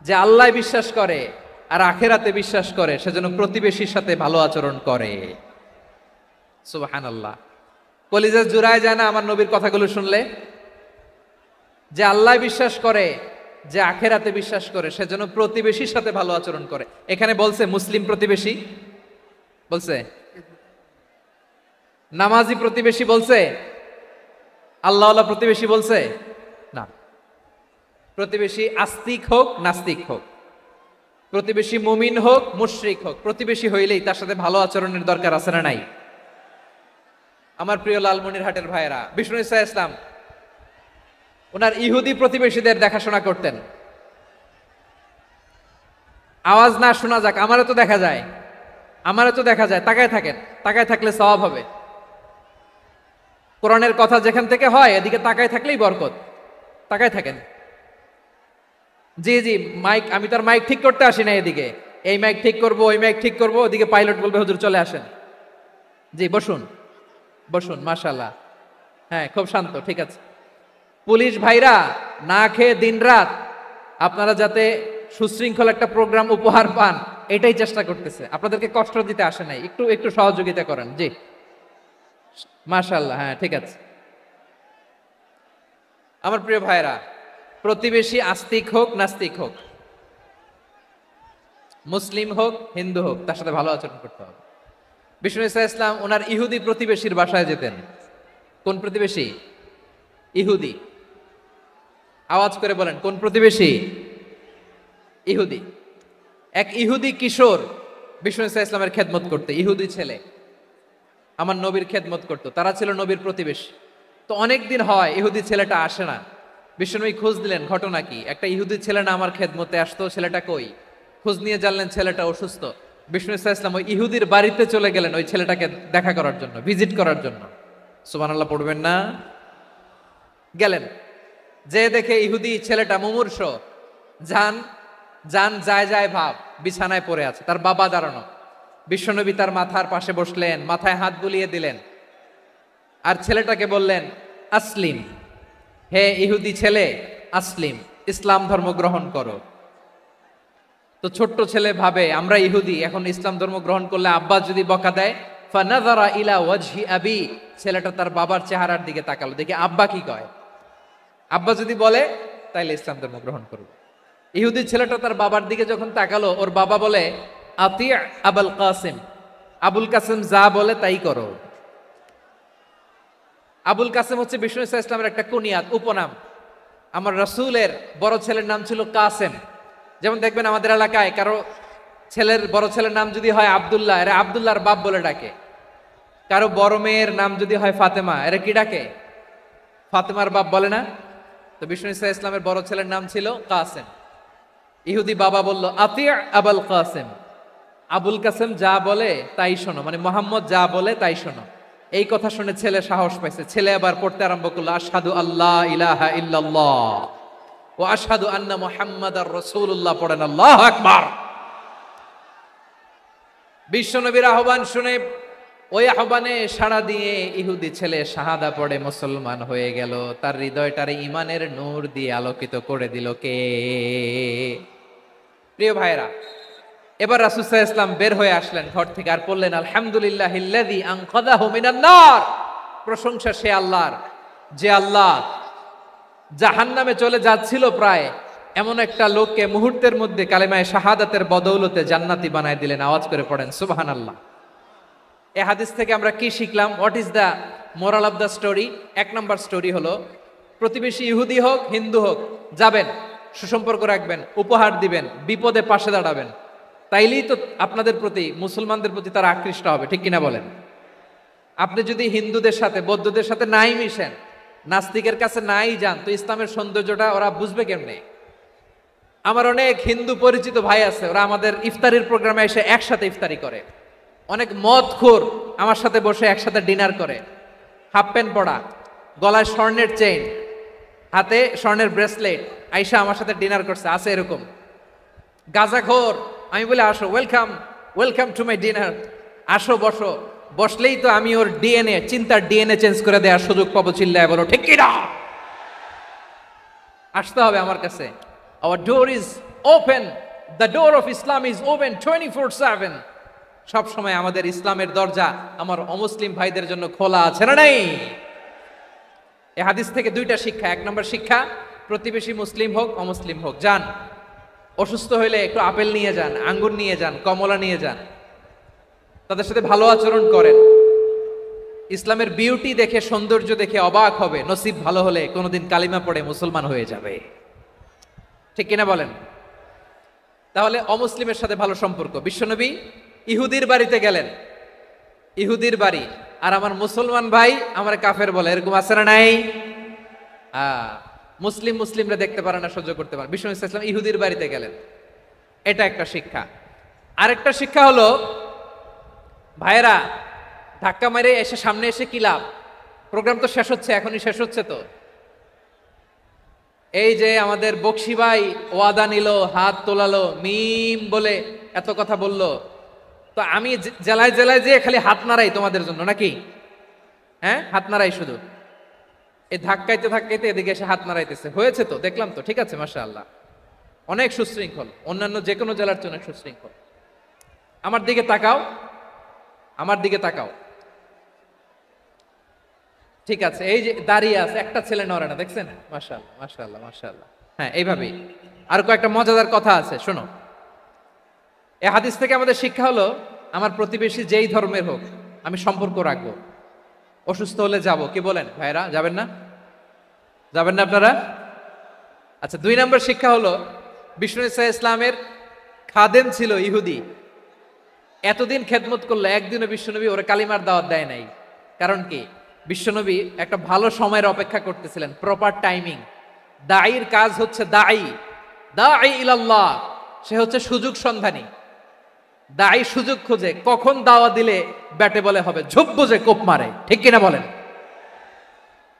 যে আল্লাহ বিশ্বাস করে আর আখেরাতে বিশ্বাস করে সেজন্য প্রতিবেশীর সাথে ভালো আচরণ করে। সুবহানাল্লাহ। কলিজা জুড়ায় যায় না আমার নবীর কথাগুলো শুনলে? যে আল্লাহ বিশ্বাস করে, যে আখেরাতে বিশ্বাস করে সেজন্য প্রতিবেশীর সাথে ভালো আচরণ করে। এখানে বলছে মুসলিম প্রতিবেশী বলছে, নামাজি প্রতিবেশী বলছে, আল্লাহওয়ালা প্রতিবেশী বলছে না। প্রতিবেশী আস্তিক হোক নাস্তিক হোক, প্রতিবেশী মুমিন হোক মুশরিক হোক, প্রতিবেশী হইলেই তার সাথে ভালো আচরণের দরকার আছে না নাই? আমার প্রিয় লালমনিরহাটের ভাইয়েরা, বিষ্ণু ইসা ইসলাম ওনার ইহুদি প্রতিবেশীদের দেখাশোনা করতেন। আওয়াজ না শোনা যাক, আমারও তো দেখা যায়, আমারও তো দেখা যায়। তাকায় থাকেন, তাকায় থাকলে সওয়াব হবে। কোরআনের কথা যেখান থেকে হয় এদিকে তাকায় থাকলেই বরকত। তাকায় থাকেন। জি জি, মাইক, আমি তো আর মাইক ঠিক করতে আসি না এদিকে, এই মাইক ঠিক করব ওই মাইক ঠিক করব, ওদিকে পাইলট বলবে হুজুর চলে আসেন। জি বসুন বসুন, মাশাআল্লাহ। হ্যাঁ খুব শান্ত, ঠিক আছে। পুলিশ ভাইরা না খেয়ে দিনরাত আপনারা যাতে সুশৃঙ্খল একটা প্রোগ্রাম উপহার পান এটাই চেষ্টা করতেছে, আপনাদেরকে কষ্ট দিতে আসে নাই, একটু একটু সহযোগিতা করেন। জি মাশাআল্লাহ, হ্যাঁ ঠিক আছে। আমার প্রিয় ভাইরা, প্রতিবেশী আস্তিক হোক নাস্তিক হোক, মুসলিম হোক হিন্দু হোক, তার সাথে ভালো আচরণ করতে হবে। বিষ্ণু ইসা ইসলাম ওনার ইহুদি প্রতিবেশীর বাসায় যেতেন। কোন প্রতিবেশী? ইহুদি। আওয়াজ করে বলেন, কোন প্রতিবেশী? ইহুদি। এক ইহুদি কিশোর বিষ্ণু ইসা ইসলামের খেদমত করতে, ইহুদি ছেলে আমার নবীর খেদমত করতো, তারা ছিল নবীর প্রতিবেশী। তো অনেক দিন হয় ইহুদি ছেলেটা আসে না। বিষ্ণুনবী খোঁজ দিলেন, ঘটনা কি? একটা ইহুদি ছেলে না আমার খেদমতে আসতো, ছেলেটা কই? খোঁজ নিয়ে জানলেন ছেলেটা অসুস্থ। বিষ্ণু ইসা ইসলাম ওই ইহুদির বাড়িতে চলে গেলেন ওই ছেলেটাকে দেখা করার জন্য, ভিজিট করার জন্য। সুবহানাল্লাহ পড়বেন না? গেলেন, যে দেখে ইহুদি ছেলেটা মুমূর্ষ, জান জান যায় যায় ভাব, বিছানায় পড়ে আছে, তার বাবা দাঁড়ানো। বিশ্বনবী তার মাথার পাশে বসলেন, মাথায় হাত বুলিয়ে দিলেন, আর ছেলেটাকে বললেন আসলিম, হে ইহুদি ছেলে আসলিম, ইসলাম ধর্ম গ্রহণ করো। তো ছোট্ট ছেলে ভাবে আমরা ইহুদি, এখন ইসলাম ধর্ম গ্রহণ করলে আব্বা যদি বকা দেয়, ফানাযারা ইলা ওয়াজহি আবি, ছেলেটা তার বাবার চেহারার দিকে তাকালো, দেখি আব্বা কি কয়। আব্বা যদি বলে তাইলে ইসলাম ধর্ম গ্রহণ করবে। ইহুদি ছেলেটা তার বাবার দিকে যখন তাকালো, ওর বাবা বলে আতি আবুল কাসিম, আবুল কাসিম যা বলে তাই করো। আবুল কাসিম হচ্ছে বিষ্ণু ইসা ইসলামের একটা কুনিয়াত, উপনাম। আমার রাসূলের বড় ছেলের নাম ছিল কাসেম। যেমন দেখবেন আমাদের এলাকায় কারো ছেলের বড় ছেলের নাম যদি হয় আব্দুল্লাহ, এরা আব্দুল্লাহর বাপ বলে ডাকে। কারো বড় মেয়ের নাম যদি হয় ফাতেমা, এরা কি ডাকে? ফাতেমার বাপ বলে না? তো বিষ্ণু ইসা ইসলামের বড় ছেলের নাম ছিল কাসেম। ইহুদি বাবা বলল আতি আবুল কাসেম, আবুল কাসেম যা বলে তাই শোনো, মানে মোহাম্মদ যা বলে তাই শোনো। এই কথা শুনে ছেলে সাহস পাইছে, ছেলে আবার পড়তে আরম্ভ করলো আশহাদু আল্লাহ ইলাহা ইল্লাল্লাহ ওয়া আশহাদু আন্না মুহাম্মাদার রাসূলুল্লাহ, পড়েন আল্লাহু আকবার। বিশ্বনবীর আহ্বান শুনে ওই আহ্বানে সাড়া দিয়ে ইহুদি ছেলে শাহাদা পড়ে মুসলমান হয়ে গেল। তার হৃদয়টারে ঈমানের নূর দিয়ে আলোকিত করে দিল কে? প্রিয় ভাইরা, এবার রাসূল সাল্লাল্লাহু আলাইহি ওয়াসাল্লাম বের হয়ে আসলেন ঘর থেকে, আর বললেন আলহামদুলিল্লাহিল্লাযী আনকাযাহু মিনান নার, প্রশংসা সে আল্লাহর যে আল্লাহ জাহান্নামে চলে যাচ্ছিল প্রায় এমন একটা লোককে মুহূর্তের মধ্যে কালেমায়ে শাহাদাতের বদৌলতে জান্নাতি বানায় দিলেন। আওয়াজ করে পড়েন সুবহানাল্লাহ। এই হাদিস থেকে আমরা কি শিখলাম? What is the moral of the story? এক নম্বর স্টোরি হলো, প্রতিবেশী ইহুদি হোক হিন্দু হোক, যাবেন, সুসম্পর্ক রাখবেন, উপহার দিবেন, বিপদে পাশে দাঁড়াবেন, তাইলেই তো আপনাদের প্রতি, মুসলমানদের প্রতি তারা আকৃষ্ট হবে, ঠিক কিনা বলেন? আপনি যদি হিন্দুদের সাথে বৌদ্ধদের সাথে নাই মিশেন, নাস্তিকের কাছে নাই যান, তো ইসলামের সৌন্দর্যটা ওরা বুঝবে কেমনে? আমার অনেক হিন্দু পরিচিত ভাই আছে, ওরা আমাদের ইফতারির প্রোগ্রামে এসে একসাথে ইফতারি করে। অনেক মদখোর আমার সাথে বসে একসাথে ডিনার করে, হাফ প্যান্ট পরা, গলায় স্বর্ণের চেইন, হাতে স্বর্ণের ব্রেসলেট, আইসা আমার সাথে ডিনার করছে, আছে এরকম। গাঁজাখোর, আমি বলি আসো, welcome welcome to my dinner, আসো বসো, বসলেই তো আমি ওর ডিএনএ, চিন্তার ডিএনএ চেঞ্জ করে দেওয়ার সুযোগ পাবো, চিল্লায় বলো ঠিক কিনা? আসতে হবে আমার কাছে। Hour door is open, the door of Islam is open 24/7। সব সময় আমাদের ইসলামের দরজা আমার অমুসলিম ভাইদের জন্য খোলা আছে না নাই? এই হাদিস থেকে দুইটা শিক্ষা। এক নম্বর শিক্ষা, প্রতিবেশী মুসলিম হোক অমুসলিম হোক, যান, অসুস্থ হইলে একটু আপেল নিয়ে যান, আঙ্গুর নিয়ে যান, কমলা নিয়ে যান, তাদের সাথে ভালো আচরণ করেন। ইসলামের বিউটি দেখে, সৌন্দর্য দেখে অবাক হবে, নসিব ভালো হলে কোনোদিন কালিমা পড়ে মুসলমান হয়ে যাবে। ঠিক কিনা বলেন? তাহলে অমুসলিমের সাথে ভালো সম্পর্ক। বিশ্বনবী ইহুদির বাড়িতে গেলেন, ইহুদির বাড়ি, আর আমার মুসলমান ভাই আমার কাফের বলে, এরকম আছে না নাই? মুসলিমরা দেখতে পারে না, সহ্য করতে পারে। বিশ্বনবী সাল্লাল্লাহু আলাইহি ওয়াসাল্লাম ইহুদির বাড়িতে গেলেন, এটা একটা শিক্ষা। আরেকটা শিক্ষা হলো, ভাইরা ধাক্কা মেরে এসে সামনে এসে কি লাভ? প্রোগ্রাম তো শেষ হচ্ছে, এখনই শেষ হচ্ছে। তো এই যে আমাদের বকশি ভাই ওয়াদা নিল, হাত তোলালো, মিম বলে এত কথা বলল, তো আমি জেলায় জেলায় যে খালি হাত নাড়াই তোমাদের জন্য নাকি? হ্যাঁ, হাত নাড়াই শুধু। এই ধাক্কাইতে ধাক্কাইতে এদিকে এসে হাত নাড়াইতেছে, হয়েছে তো, দেখলাম তো, ঠিক আছে, মাশাআল্লাহ, অনেক সুশৃঙ্খল, অন্যান্য যে কোনো জেলার চেয়ে অনেক সুশৃঙ্খল। আমার দিকে তাকাও, আমার দিকে তাকাও, ঠিক আছে। এই যে দাঁড়িয়ে আছে, একটা ছেলে নড়ে না, দেখছেন? মাশাআল্লাহ, মাশাআল্লাহ, মাশাআল্লাহ। হ্যাঁ, এইভাবেই। আর কয়েকটা মজাদার কথা আছে, শোনো। এই হাদিস থেকে আমাদের শিক্ষা হলো, আমার প্রতিবেশী যেই ধর্মের হোক আমি সম্পর্ক রাখবো। অসুস্থ হলে যাব, কি বলেন ভাইরা? যাবেন না? যাবেন না আপনারা? আচ্ছা, 2 নম্বর শিক্ষা হলো, বিষ্ণু ইসা ইসলামের খাদেম ছিল ইহুদি, এতদিন খেদমত করলো, একদিনও বিশ্বনবী ওরা কালিমার দাওয়াত দেয় নাই। কারণ কি? বিশ্বনবী একটা ভালো সময়ের অপেক্ষা করতেছিলেন, প্রপার টাইমিং। দাঈর কাজ হচ্ছে দাঈ ইলাল্লাহ, সে হচ্ছে সুযোগ সন্ধানী। দাঈ সুযোগ খোঁজে, কখন দাওয়া দিলে ব্যাটে বলে হবে, ঝোপ বুঝে কোপ মারে, ঠিক কিনা বলেন?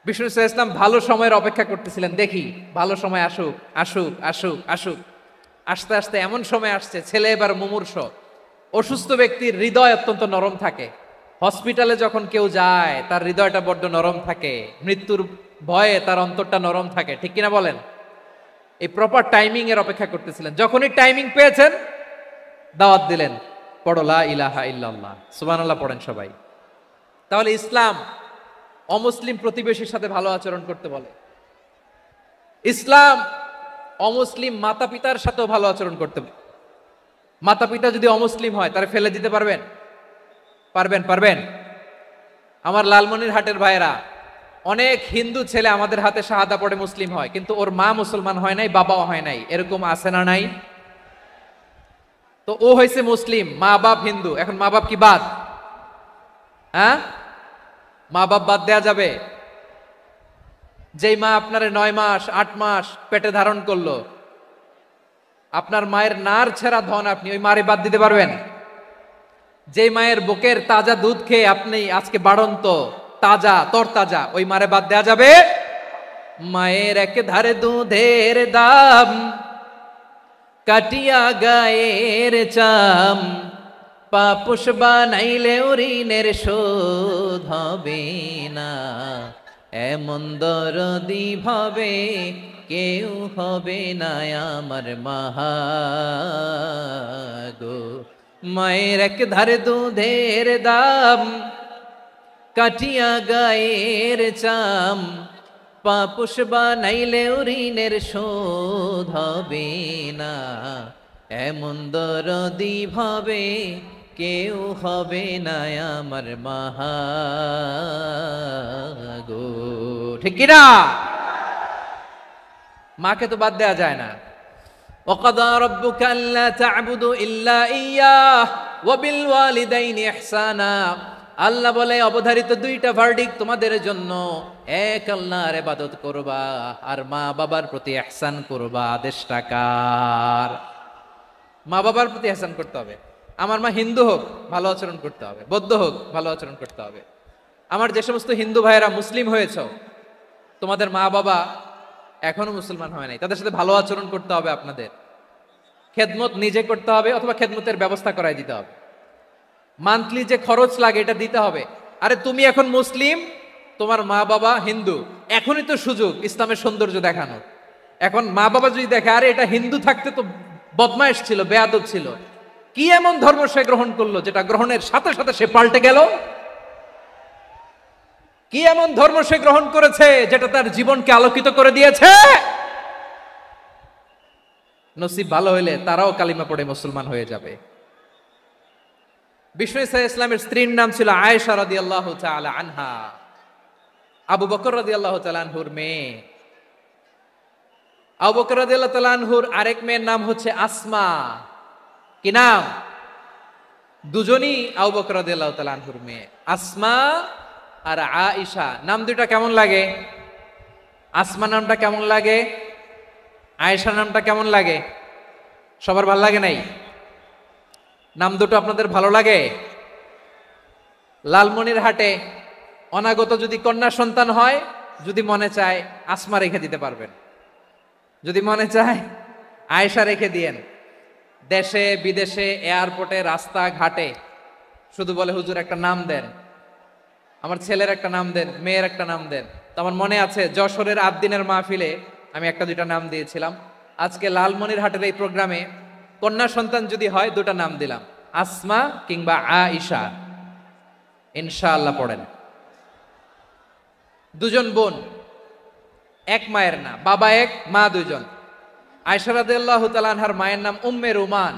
বিষ্ণু ইসলাম ভালো সময়ের অপেক্ষা করতেছিলেন, দেখি ভালো সময় আসুক আসুক আসুক আসুক। আস্তে আস্তে এমন সময় আসছে, ছেলে এবার মুমূর্ষ। অসুস্থ ব্যক্তির হৃদয় অত্যন্ত নরম থাকে। হসপিটালে যখন কেউ যায় তার হৃদয়টা বড্ড নরম থাকে, মৃত্যুর ভয়ে তার অন্তরটা নরম থাকে, ঠিক কিনা বলেন? এই প্রপার টাইমিং এর অপেক্ষা করতেছিলেন। যখনই টাইমিং পেয়েছেন, দাওয়াত দিলেন, পড়ো লা ইলাহা ইল্লাল্লাহ, সুবহানাল্লাহ পড়েন সবাই। তাহলে ইসলাম অমুসলিম প্রতিবেশীর সাথে ভালো আচরণ করতে বলে। ইসলাম অমুসলিম মাতা পিতার সাথেও ভালো আচরণ করতে বলে। মাতা পিতা যদি অমুসলিম হয়, তারা ফেলে দিতে পারবেন? পারবেন? আমার লালমনিরহাটের ভাইয়েরা, অনেক হিন্দু ছেলে আমাদের হাতে শাহাদা পড়ে মুসলিম হয়, কিন্তু ওর মা মুসলমান হয় নাই, বাবাও হয় নাই, এরকম আছে না নাই? তো ও হয়েছে মুসলিম, মা বাপ হিন্দু, এখন মা বাপ কি বাদ? হ্যাঁ, মা বাপ বাদ দেয়া যাবে? যেই মা আপনারে 9 মাস 8 মাস পেটে ধারণ করলো, আপনার মায়ের নার ছেঁড়া ধন, আপনি ওই মারে বাদ দিতে পারবেন? যেই মায়ের বুকের তাজা দুধ খেয়ে আপনি আজকে বাড়ন্ত তাজা তরতাজা, ওই মারে বাদ দেয়া যাবে? মায়ের এক ধারে দুধের দাম, কাটিয়া গায়ের চাম, পাপুষ বানাইলে ঋণের শোধ হবে না, এমন দরদি ভাবে কেউ হবে না আমার মাহা গো। মায়ের এক ধারে দুধের দাম, কাটিয়া গায়ের চাম, পাপুষ বানাইলে ঋণের শোধ হবে না, এমন দরদি ভাবে কেউ হবে না আমার মাহা গো, ঠিক কিনা? মাকে তো বাদ দেয়া যায় না। وَقَضَى رَبُّكَ أَلَّا تَعْبُدُوا إِلَّا إِيَّاهُ وَبِالْوَالِدَيْنِ إِحْسَانًا। আল্লাহ বলে, অবধারিত 2টা ভার্ডিক্ট তোমাদের জন্য, এক আল্লাহর ইবাদত করবা আর মা বাবার প্রতি ইহসান করবা। আদেশটা কার? মা বাবার প্রতি ইহসান করতে হবে। আমার মা হিন্দু হোক, ভালো আচরণ করতে হবে, বৌদ্ধ হোক, ভালো আচরণ করতে হবে। আমার যে সমস্ত হিন্দু ভাইয়েরা মুসলিম হয়েছ, তোমাদের মা বাবা এখনো মুসলমান হয় নাই, তাদের সাথে ভালো আচরণ করতে হবে। আপনাদের খেদমত নিজে করতে হবে, অথবা খেদমতের ব্যবস্থা করাই দিতে হবে। মান্থলি যে খরচ লাগে এটা দিতে হবে। আরে তুমি এখন মুসলিম, তোমার মা বাবা হিন্দু, এখনই তো সুযোগ ইসলামের সৌন্দর্য দেখানো। এখন মা বাবা যদি দেখে আরে এটা হিন্দু থাকতে তো বদমাইশ ছিল, বেয়াদব ছিল। কি এমন ধর্ম সে গ্রহণ করলো যেটা গ্রহণের সাথে সাথে সে পাল্টে গেল? কি এমন ধর্ম সে গ্রহণ করেছে যেটা তার জীবনকে আলোকিত করে দিয়েছে? নসিব ভালো হইলে তারাও কালিমা পড়ে মুসলমান হয়ে যাবে। বিষ্ণু ইসা ইসলামের স্ত্রীর নাম ছিল আয়েশা রাদিয়াল্লাহু তাআলা আনহা, আবু বকর রাদিয়াল্লাহু তাআলা আনহুর মেয়ে। আবু বকর রাদিয়াল্লাহু তাআলা আনহুর আরেক মেয়ের নাম হচ্ছে আসমা। কি নাম? দুজনই আবু বকর রাদিয়াল্লাহু তাআলা আনহুর মেয়ে, আসমা আর আয়েশা। নাম দুটা কেমন লাগে? আসমা নামটা কেমন লাগে? আয়েশা নামটা কেমন লাগে? সবার ভালো লাগে নাই? নাম দুটো আপনাদের ভালো লাগে? লালমনিরহাটে অনাগত যদি কন্যা সন্তান হয়, যদি মনে চায় আসমা রেখে দিতে পারবেন, যদি মনে চায় আয়েশা রেখে দিয়েন। দেশে বিদেশে এয়ারপোর্টে রাস্তাঘাটে শুধু বলে হুজুর একটা নাম দেন, আমার ছেলের একটা নাম দেন, মেয়ের একটা নাম দেন। তো আমার মনে আছে যশোরের আদ্দিনের মাহফিলে আমি একটা দুইটা নাম দিয়েছিলাম। আজকে লালমনিরহাটের এই প্রোগ্রামে কন্যা সন্তান যদি হয় দুটা নাম দিলাম, আসমা কিংবা আয়েশা। ইনশাআল্লাহ পড়েন। দুজন বোন, এক মায়ের না, বাবা এক মা দুইজন। আয়েশা রাদিয়াল্লাহু তাআলা আনহার মায়ের নাম উম্মে রুমান,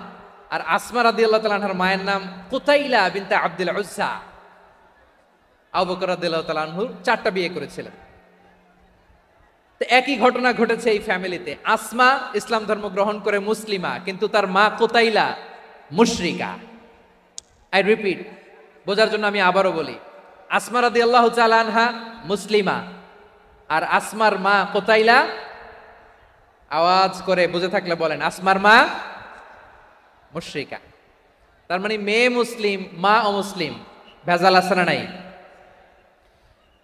আর আসমা রাদিয়াল্লাহু তাআলা আনহার মায়ের নাম কুতাইলা বিনতে আব্দুল উজ্জা। আবু বকর রাদিয়াল্লাহু তাআলা আনহু 4টা বিয়ে করেছিলেন। তো একই ঘটনা ঘটেছে এই ফ্যামিলিতে। আসমা ইসলাম ধর্ম গ্রহণ করে মুসলিমা, কিন্তু তার মা কুতাইলা মুশরিকা। আই রিপিট, বোঝার জন্য আমি আবারও বলি, আসমা রাদিয়াল্লাহু তাআলা আনহা মুসলিমা, আর আসমার মা কুতাইলা, আওয়াজ করে বুঝে থাকলে বলেন, আসমার মা মুশরিকা। তার মানে মেয়ে মুসলিম, মা অমুসলিম। ভেজাল আছে না নাই?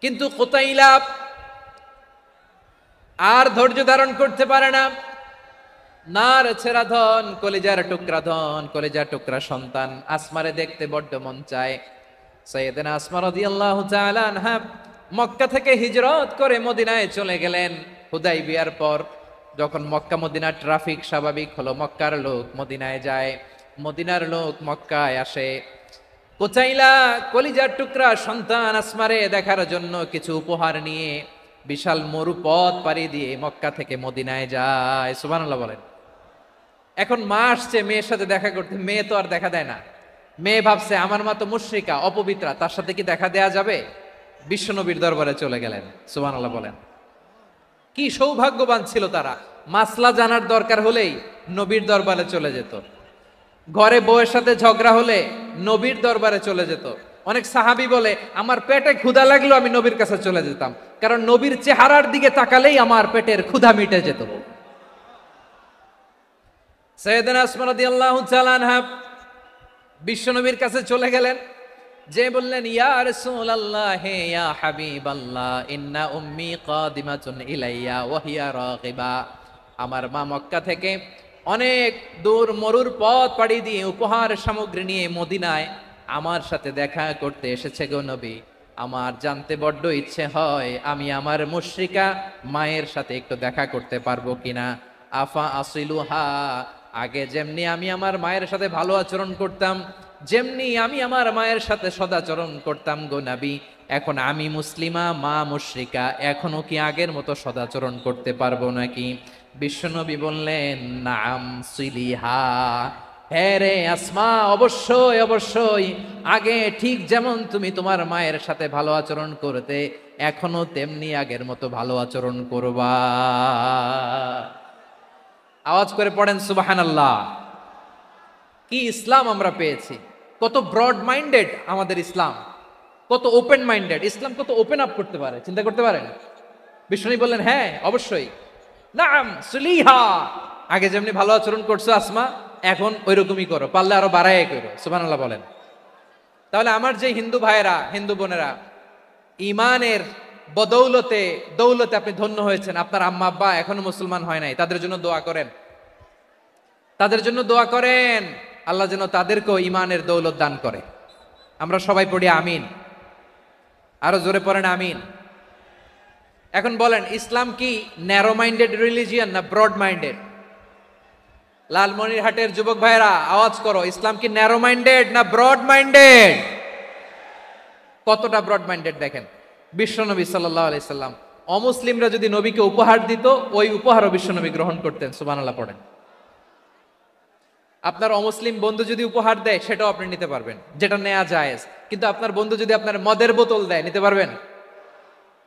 কিন্তু কুতাইলা আর ধৈর্য ধারণ করতে পারে না। নার ছেড়া ধন, কলিজার টুকরা ধন, কলিজার টুকরা সন্তান আসমারে দেখতে বড্ড মন চায়। সাইয়েদনা আসমা রাদিয়াল্লাহু তাআলা আনহা মক্কা থেকে হিজরত করে মদিনায় চলে গেলেন হুদাইবিয়ার পর। যখন মক্কা মদিনার ট্রাফিক স্বাভাবিক হলো, মক্কার লোক মদিনায় যায়, মদিনার লোক মক্কায় আসে। কুতাইলা কলিজার টুকরা সন্তান আসমারে দেখার জন্য কিছু উপহার নিয়ে বিশাল মরু পথ পাড়ি দিয়ে মক্কা থেকে মদিনায় যায়। সুবহানাল্লাহ বলেন। এখন মা আসছে মেয়ের সাথে দেখা করতে, মেয়ে তো আর দেখা দেয় না। মেয়ে ভাবছে আমার মা তো মুশরিকা, অপবিত্রা, তার সাথে কি দেখা দেয়া যাবে? বিশ্বনবীর দরবারে চলে গেলেন। সুবহানাল্লাহ বলেন। কি সৌভাগ্যবান ছিল তারা, মাসলা জানার দরকার হলেই নবীর দরবারে চলে যেত। ঘরে বউয়ের সাথে ঝগড়া হলে নবীর দরবারে চলে যেত। অনেক সাহাবী বলে আমার পেটে ক্ষুধা লাগলো আমি নবীর কাছে চলে যেতাম, কারণ নবীর চেহারার দিকে তাকালেই আমার পেটের ক্ষুধা মিটে যেত। সাইয়েদনা আসমা রাদিয়াল্লাহু তাআলা আনহা বিশ্বনবীর কাছে চলে গেলেন, যে বললেন ইয়া রাসূলুল্লাহ ইয়া হাবিবাল্লাহ ইন্না উম্মি কাদিমাতুন ইলাইয়া ওয়া হিয়া রাগিবা। আমার মা মক্কা থেকে অনেক দূর মরুর পথ পাড়ি দিয়ে উপহার সামগ্রী নিয়ে মদিনায় আমার সাথে দেখা করতে এসেছে গো নবী। আমার জানতে বড্ড ইচ্ছে হয় আমি আমার মুশরিকা মায়ের সাথে একটু দেখা করতে পারবো কিনা। আফা আসিলুহা, আগে যেমনি আমি আমার মায়ের সাথে ভালো আচরণ করতাম, যেমনি আমি আমার মায়ের সাথে সদাচরণ করতাম গো নবী, এখন আমি মুসলিমা মা মুশরিকা, এখনো কি আগের মতো সদাচরণ করতে পারবো নাকি? বিশ্বনবী বললেন নাম সিলিহা, হ্যাঁ রে আসমা, অবশ্যই অবশ্যই, আগে ঠিক যেমন তুমি তোমার মায়ের সাথে ভালো আচরণ করতে এখনো তেমনি আগের মতো ভালো আচরণ করবা। আওয়াজ করে পড়েন সুবহানাল্লাহ। কি ইসলাম আমরা পেয়েছি! কত ব্রড মাইন্ডেড আমাদের ইসলাম, কত ওপেন মাইন্ডেড ইসলাম, কত ওপেন আপ করতে পারে, চিন্তা করতে পারেন। বিষ্ণু বললেন হ্যাঁ অবশ্যই, নাম সুলিহা, আগে যেমনি ভালো আচরণ করছো আসমা এখন ওইরকমই করো, পারলে আরো বাড়াই করো। সুবহানাল্লাহ বলেন। তাহলে আমার যে হিন্দু ভাইয়েরা, হিন্দু বোনেরা ইমানের বদৌলতে দৌলতে আপনি ধন্য হয়েছেন, আপনার আম্মা আব্বা এখনো মুসলমান হয় নাই, তাদের জন্য দোয়া করেন, তাদের জন্য দোয়া করেন, আল্লাহ যেন তাদেরকেও ইমানের দৌলত দান করে। আমরা সবাই পড়ি আমিন, আরো জোরে পড়েন আমিন। এখন বলেন ইসলাম কি ন্যারো মাইন্ডেড রিলিজিয়ান না ব্রড মাইন্ডেড? লালমনিরহাটের যুবক ভাইরা আওয়াজ করো, ইসলাম কি ন্যারো মাইন্ডেড না ব্রড মাইন্ডেড? কতটা ব্রড মাইন্ডেড দেখেন। বিশ্বনবী সাল্লাল্লাহু আলাইহি সাল্লাম অমুসলিমরা যদি নবীকে উপহার দিত, ওই উপহারও বিশ্বনবী গ্রহণ করতেন। সুবহানাল্লাহ পড়েন। আপনার অমুসলিম বন্ধু যদি উপহার দেয়, সেটাও আপনি নিতে পারবেন, যেটা নেওয়া জায়েজ। কিন্তু আপনার বন্ধু যদি আপনার মদের বোতল দেয়, নিতে পারবেন?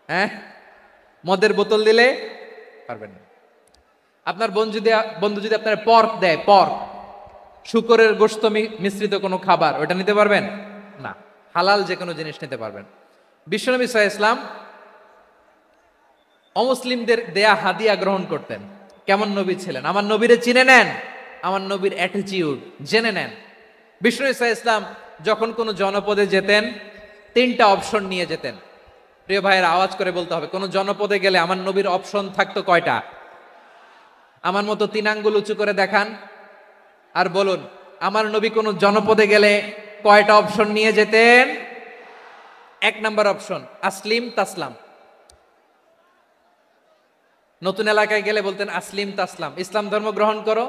হ্যাঁ, মদের বোতল দিলে পারবেন না। আপনার বন্ধু যদি আপনার পর্ক দেয়, পর্ক, শুকরের গোশত মিশ্রিত কোনো খাবার, ওটা নিতে পারবেন না। হালাল যে কোনো জিনিস নিতে পারবেন। বিশ্বনবী সাল্লাল্লাহু আলাইহি ওয়াসাল্লাম অমুসলিমদের দেয়া হাদিয়া গ্রহণ করতেন। কেমন নবী ছিলেন? আমার নবীরে চিনে নেন, আমার নবীর অ্যাটিটিউড জেনে নেন। বিশ্বনবী সাল্লাল্লাহু আলাইহি ওয়াসাল্লাম যখন কোনো জনপদে যেতেন, 3টা অপশন নিয়ে যেতেন। প্রিয় ভাইয়ের আওয়াজ করে বলতে হবে, কোন জনপদে গেলে আমার নবীর অপশন থাকতো কয়টা? আমার মতো 3 আঙ্গুল উঁচু করে দেখান আর বলুন, আমার নবী কোন জনপদে গেলে কয়টা অপশন নিয়ে যেতেন? 1 নাম্বার অপশন আসলিম তাসলাম। নতুন এলাকায় গেলে বলতেন আসলিম তাসলাম, ইসলাম ধর্ম গ্রহণ করো,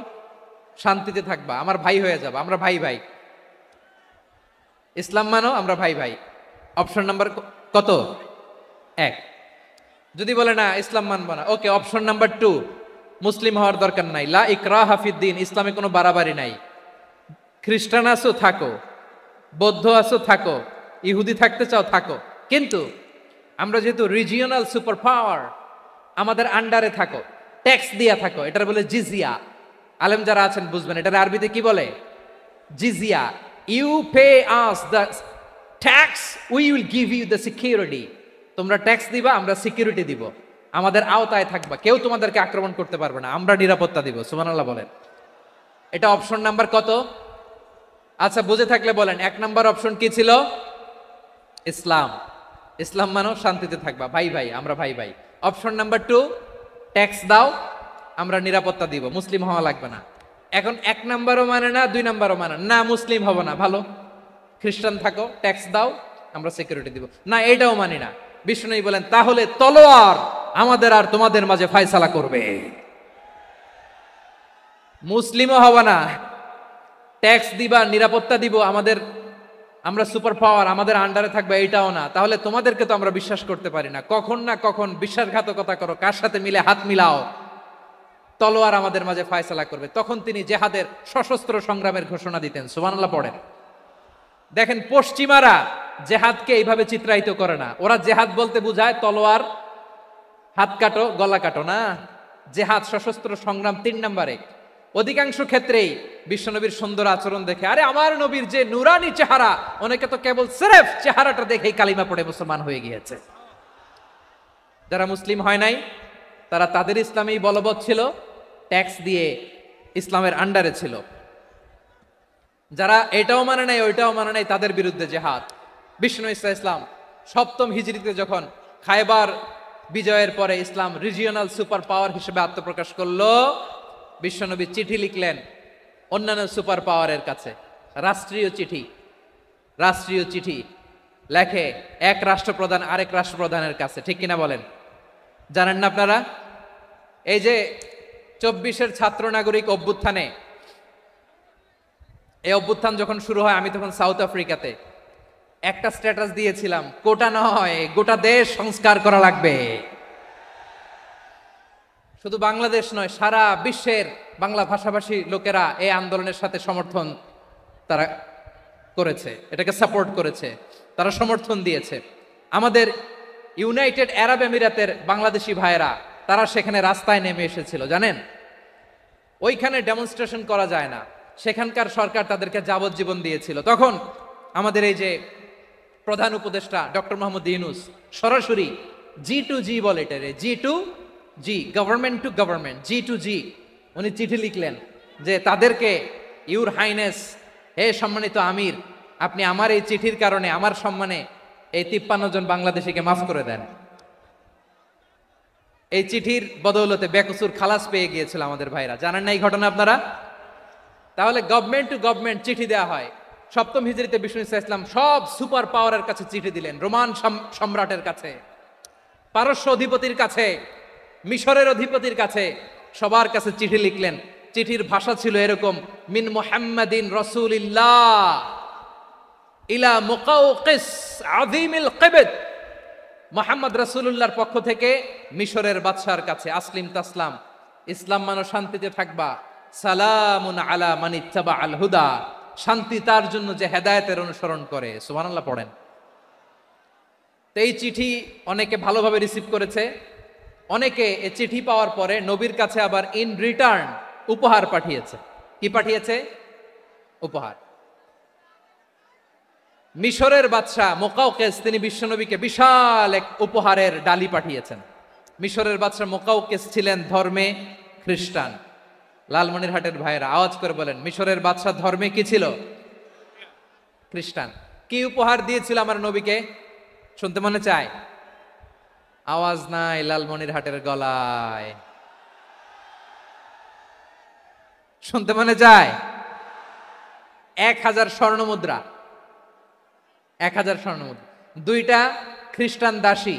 শান্তিতে থাকবা, আমার ভাই হয়ে যাবা, আমরা ভাই ভাই। ইসলাম মানো, আমরা ভাই ভাই। অপশন নাম্বার কত? 1। যদি বলে না ইসলাম মানবো না, ওকে, অপশন নাম্বার 2, মুসলিম হওয়ার দরকার নাই, লা ইকরাহা ফিদ্দিন, ইসলামে কোনো বাড়াবাড়ি নাই। খ্রিস্টান আছো থাকো, বৌদ্ধ আছো থাকো, ইহুদি থাকতে চাও থাকো, কিন্তু আমরা যেহেতু রিজিওনাল সুপার পাওয়ার, আমাদের আন্ডারে থাকো, ট্যাক্স দিয়া থাকো, এটার বলে জিজিয়া। আলেম যারা আছেন বুঝবেন, এটার আরবিতে কি বলে? জিজিয়া। You pay us the tax, we will give you the security. তোমরা ট্যাক্স দিবা, আমরা সিকিউরিটি দিব, আমাদের আওতায় থাকবা, কেউ তোমাদেরকে আক্রমণ করতে পারবে না, আমরা নিরাপত্তা দিব। সুবহানাল্লাহ বলেন। এটা অপশন নাম্বার কত? আচ্ছা, বুঝে থাকলে বলেন, 1 নাম্বার অপশন কি ছিল? ইসলাম। ইসলাম মানো, শান্তিতে থাকবা, ভাই ভাই, আমরা ভাই ভাই। অপশন নাম্বার 2, ট্যাক্স দাও, আমরা নিরাপত্তা দিব, মুসলিম হওয়া লাগবে না। এখন 1 নাম্বারও মানে না, 2 নাম্বারও মানে না, মুসলিম হবো না, ভালো, খ্রিস্টান থাকো, ট্যাক্স দাও, আমরা সিকিউরিটি দিব না, এটাও মানি না। বিষ্ণু বলেন, তাহলে তলোয়ার আমাদের আর তোমাদের মাঝে ফয়সালা করবে। মুসলিমও হবা না, ট্যাক্স দিবা, নিরাপত্তা দিব, আমরা সুপার পাওয়ার, আমাদের আন্ডারে থাকবে, এইটাও না। তাহলে তোমাদেরকে তো আমরা বিশ্বাস করতে পারি না, কখন না কখন বিশ্বাসঘাতকতা করো, কার সাথে মিলে হাত মিলাও, তলোয়ার আমাদের মাঝে ফয়সালা করবে। তখন তিনি জেহাদের সশস্ত্র সংগ্রামের ঘোষণা দিতেন। সুবহানাল্লাহ পড়েন। দেখেন, পশ্চিমারা জেহাদকে এইভাবে চিত্রায়িত করে না। ওরা জেহাদ বলতে বুঝায় তলোয়ার, হাত কাটো, গলা কাটো, না। জেহাদ সশস্ত্র সংগ্রাম 3 নম্বরে। অধিকাংশ ক্ষেত্রেই বিশ্বনবীর সুন্দর আচরণ দেখে, আরে আমার নবীর যে নুরানি চেহারা, অনেকে তো কেবল সিরেফ চেহারাটা দেখেই কালিমা পড়ে মুসলমান হয়ে গিয়েছে। যারা মুসলিম হয় নাই, তারা তাদের ইসলামেই বলবৎ ছিল, ট্যাক্স দিয়ে ইসলামের আন্ডারে ছিল। যারা এটাও মানে নাই, ওইটাও মানে নাই, তাদের বিরুদ্ধে জেহাদ। বিষ্ণু ইসলাম 7ম হিজরিতে যখন খায়বার বিজয়ের পরে ইসলাম রিজিওনাল সুপার পাওয়ার হিসেবে আত্মপ্রকাশ করলো, বিশ্বনবী চিঠি লিখলেন অন্যান্য সুপার পাওয়ারের কাছে, রাষ্ট্রীয় চিঠি লেখে এক রাষ্ট্রপ্রধান আরেক রাষ্ট্রপ্রধানের কাছে। ঠিক কিনা বলেন? জানেন না আপনারা? এই যে 24-এর ছাত্র নাগরিক অভ্যুত্থানে, এই অভ্যুত্থান যখন শুরু হয়, আমি তখন সাউথ আফ্রিকাতে, একটা স্ট্যাটাস দিয়েছিলাম, কোটা নয়, গোটা দেশ সংস্কার করা লাগবে। শুধু বাংলাদেশ নয়, সারা বিশ্বের বাংলা ভাষাভাষী লোকেরা এই আন্দোলনের সাথে সমর্থন তারা করেছে, এটাকে সাপোর্ট করেছে, তারা সমর্থন দিয়েছে। আমাদের ইউনাইটেড আরব আমিরাতের বাংলাদেশি ভাইয়েরা, তারা সেখানে রাস্তায় নেমে এসেছিল, জানেন? ওইখানে ডেমনস্ট্রেশন করা যায় না, সেখানকার সরকার তাদেরকে যাবজ্জীবন দিয়েছিল। তখন আমাদের এই যে প্রধান উপদেষ্টা ডক্টর মোহাম্মদ ইউনূস সরাসরি G2G বলে, এটারে G2G, government to government, G2G, উনি চিঠি লিখলেন যে তাদেরকে, ইউর হাইনেস, হে সম্মানিত আমির, আপনি আমার এই চিঠির কারণে আমার সম্মানে এই 53 জন বাংলাদেশিকে মাফ করে দেন। এই চিঠির বদৌলতে বেকসুর খালাস পেয়ে গিয়েছিল আমাদের ভাইরা। জানেন না এই ঘটনা আপনারা? তাহলে গভর্নমেন্ট টু গভর্নমেন্ট চিঠি দেওয়া হয়। 7ম হিজরিতে বিষ্ণু ইসলাম সব সুপার পাওয়ারের কাছে চিঠি দিলেন, রোমান সম্রাটের কাছে, পারস্য অধিপতির কাছে, মিশরের অধিপতির কাছে, সবার কাছে চিঠি লিখলেন। চিঠির ভাষা ছিল এরকম, মিন মুহাম্মাদিন রাসূলিল্লাহ ইলা মুকাউকিস আযীমিল কিবত, মুহাম্মদ রাসূলুল্লাহর পক্ষ থেকে মিশরের বাদশার কাছে, আসলিম তাসলাম, ইসলাম মানো শান্তিতে থাকবা, সালামুন আলা মান ইত্তাবা আল হুদা, শান্তি তার জন্য যে হেদায়েতের অনুসরণ করে। সুবহানাল্লাহ পড়েন। তো এই চিঠি অনেকে ভালোভাবে রিসিভ করেছে, অনেকে এই চিঠি পাওয়ার পরে নবীর কাছে আবার ইন রিটার্ন উপহার পাঠিয়েছে। কি পাঠিয়েছে? উপহার। মিশরের বাদশা মুকাউকিস তিনি বিশ্বনবীকে বিশাল এক উপহারের ডালি পাঠিয়েছেন। মিশরের বাদশা মুকাউকিস ছিলেন ধর্মে খ্রিস্টান। লালমনিরহাটের ভাইয়েরা আওয়াজ করে বলেন, মিশরের বাদশা ধর্মে কি ছিল? খ্রিস্টান। কি উপহার দিয়েছিল আমার নবীকে? শুনতে মনে চায়? আওয়াজ নাই লালমনিরহাটের গলায়, শুনতে মনে চায়? 1000 স্বর্ণ মুদ্রা, 1000 স্বর্ণ মুদ্রা। 2টা খ্রিস্টান দাসী,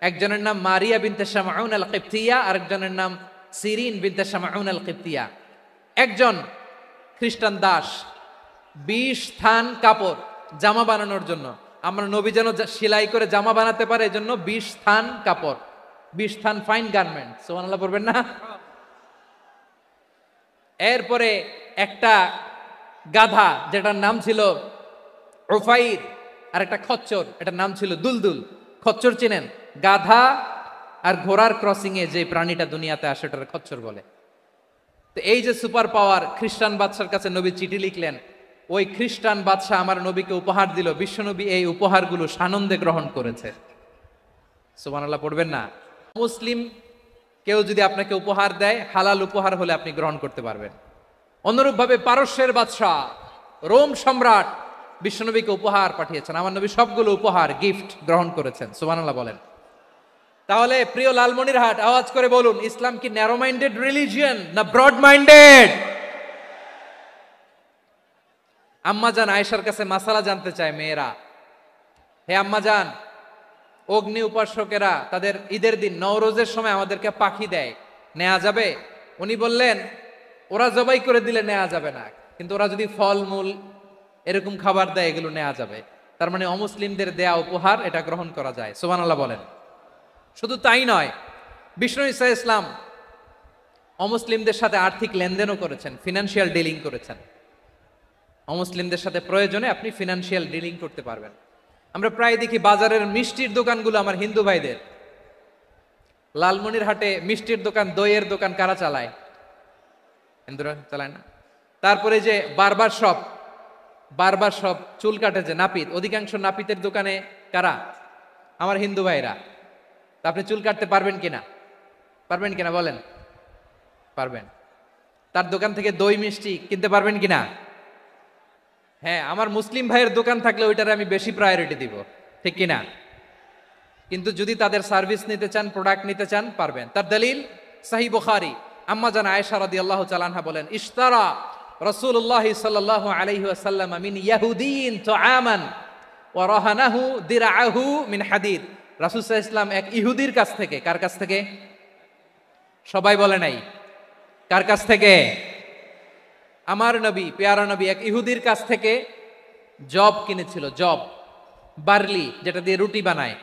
একজনের নাম মারিয়া বিনতে শামউন আল কিবতিয়া, আরেকজনের নাম সিরিন বিনতে শামউন আল কিবতিয়া। একজন খ্রিস্টান দাস 20 থান কাপড় জামা বানানোর জন্য, আমরা নবী যেন সেলাই করে জামা বানাতে পারে এজন্য 20 থান কাপড়, 20 থান ফাইন গার্মেন্ট। সুবহানাল্লাহ পড়বেন না? এরপরে একটা গাধা যেটার নাম ছিল উফাইর, আর একটা খচ্চর, এটার নাম ছিল দুলদুল। খচ্চর চিনেন? গাধা আর ঘোড়ার ক্রসিং এ যে প্রাণীটা দুনিয়াতে আসে ওটার খচ্চর বলে। তো এই যে সুপার পাওয়ার খ্রিস্টান বাদশার কাছে নবী চিঠি লিখলেন, ওই খ্রিস্টান বাদশা আমার নবীকে উপহার দিল, বিশ্বনবী এই উপহারগুলো সানন্দে গ্রহণ করেছে। সুবহানাল্লাহ পড়বেন না? মুসলিম কেউ যদি আপনাকে উপহার দেয়, হালাল উপহার হলে আপনি গ্রহণ করতে পারবেন। অনুরূপভাবে পারস্যের বাদশা, রোম সম্রাট বিশ্বনবীকে উপহার পাঠিয়েছেন, আমার নবী সবগুলো উপহার গিফট গ্রহণ করেছেন। সুবহানাল্লাহ বলেন। তাহলে প্রিয় লালমনিরহাট আওয়াজ করে বলুন, ইসলাম কি ন্যারো মাইন্ডেড রিলিজিয়ন না ব্রড মাইন্ডেড? আম্মাজান আয়েশার কাছে মাসালা জানতে চায় মেয়েরা, হে আম্মাজান, অগ্নি উপাসকেরা তাদের ঈদের দিন নওরোজের সময় আমাদেরকে পাখি দেয়, নেওয়া যাবে? উনি বললেন, ওরা জবাই করে দিলে নেওয়া যাবে না, কিন্তু ওরা যদি ফলমূল এরকম খাবার দেয় এগুলো নেওয়া যাবে। তার মানে অমুসলিমদের দেয়া উপহার এটা গ্রহণ করা যায়। সুবহানাল্লাহ বলেন। শুধু তাই নয়, বিষ্ণু ঈসা ইসলাম অমুসলিমদের সাথে আর্থিক লেনদেনও করেছেন, ফিনান্সিয়াল ডিলিং করেছেন। অমুসলিমদের সাথে প্রয়োজনে আপনি ফিনান্সিয়াল ডিলিং করতে পারবেন। আমরা প্রায় দেখি বাজারের মিষ্টির দোকানগুলো আমার হিন্দু ভাইদের। লালমনিরহাটে মিষ্টির দোকান, দইয়ের দোকান কারা চালায়? হিন্দুরা চালায় না। তারপরে যে বারবার শপ, চুল কাটে যে নাপিত, অধিকাংশ নাপিতের দোকানে কারা? আমার হিন্দু ভাইরা। তা আপনি চুল কাটতে পারবেন কিনা? পারবেন কিনা বলেন? পারবেন। তার দোকান থেকে দই মিষ্টি কিনতে পারবেন কিনা? হ্যাঁ, আমার মুসলিম ভাইয়ের দোকান থাকলে ওইটারে আমি বেশি প্রায়োরিটি দিব, ঠিক কিনা? কিন্তু যদি তাদের সার্ভিস নিতে চান, প্রোডাক্ট নিতে চান, পারবেন। তার দলিল সহিহ বুখারী, আম্মা জান আয়েশা রাদিয়াল্লাহু তাআলা আনহা বলেন, ইশতারা রাসূলুল্লাহ সাল্লাল্লাহু আলাইহি ওয়াসাল্লাম মিন ইয়াহুদিয়িন তুআমান ওয়া রাহানাহু দিরআহু মিন হাদিদ। রাসূল সাল্লাল্লাহু আলাইহি ওয়াসাল্লাম এক ইহুদির কাছ থেকে, কার কাছ থেকে? সবাই বলে নাই কার কাছ থেকে? আমার নবী, পেয়ারা নবী এক ইহুদির কাছ থেকে জব কিনেছিল। জব, বার্লি, যেটা দিয়ে রুটি বানায়।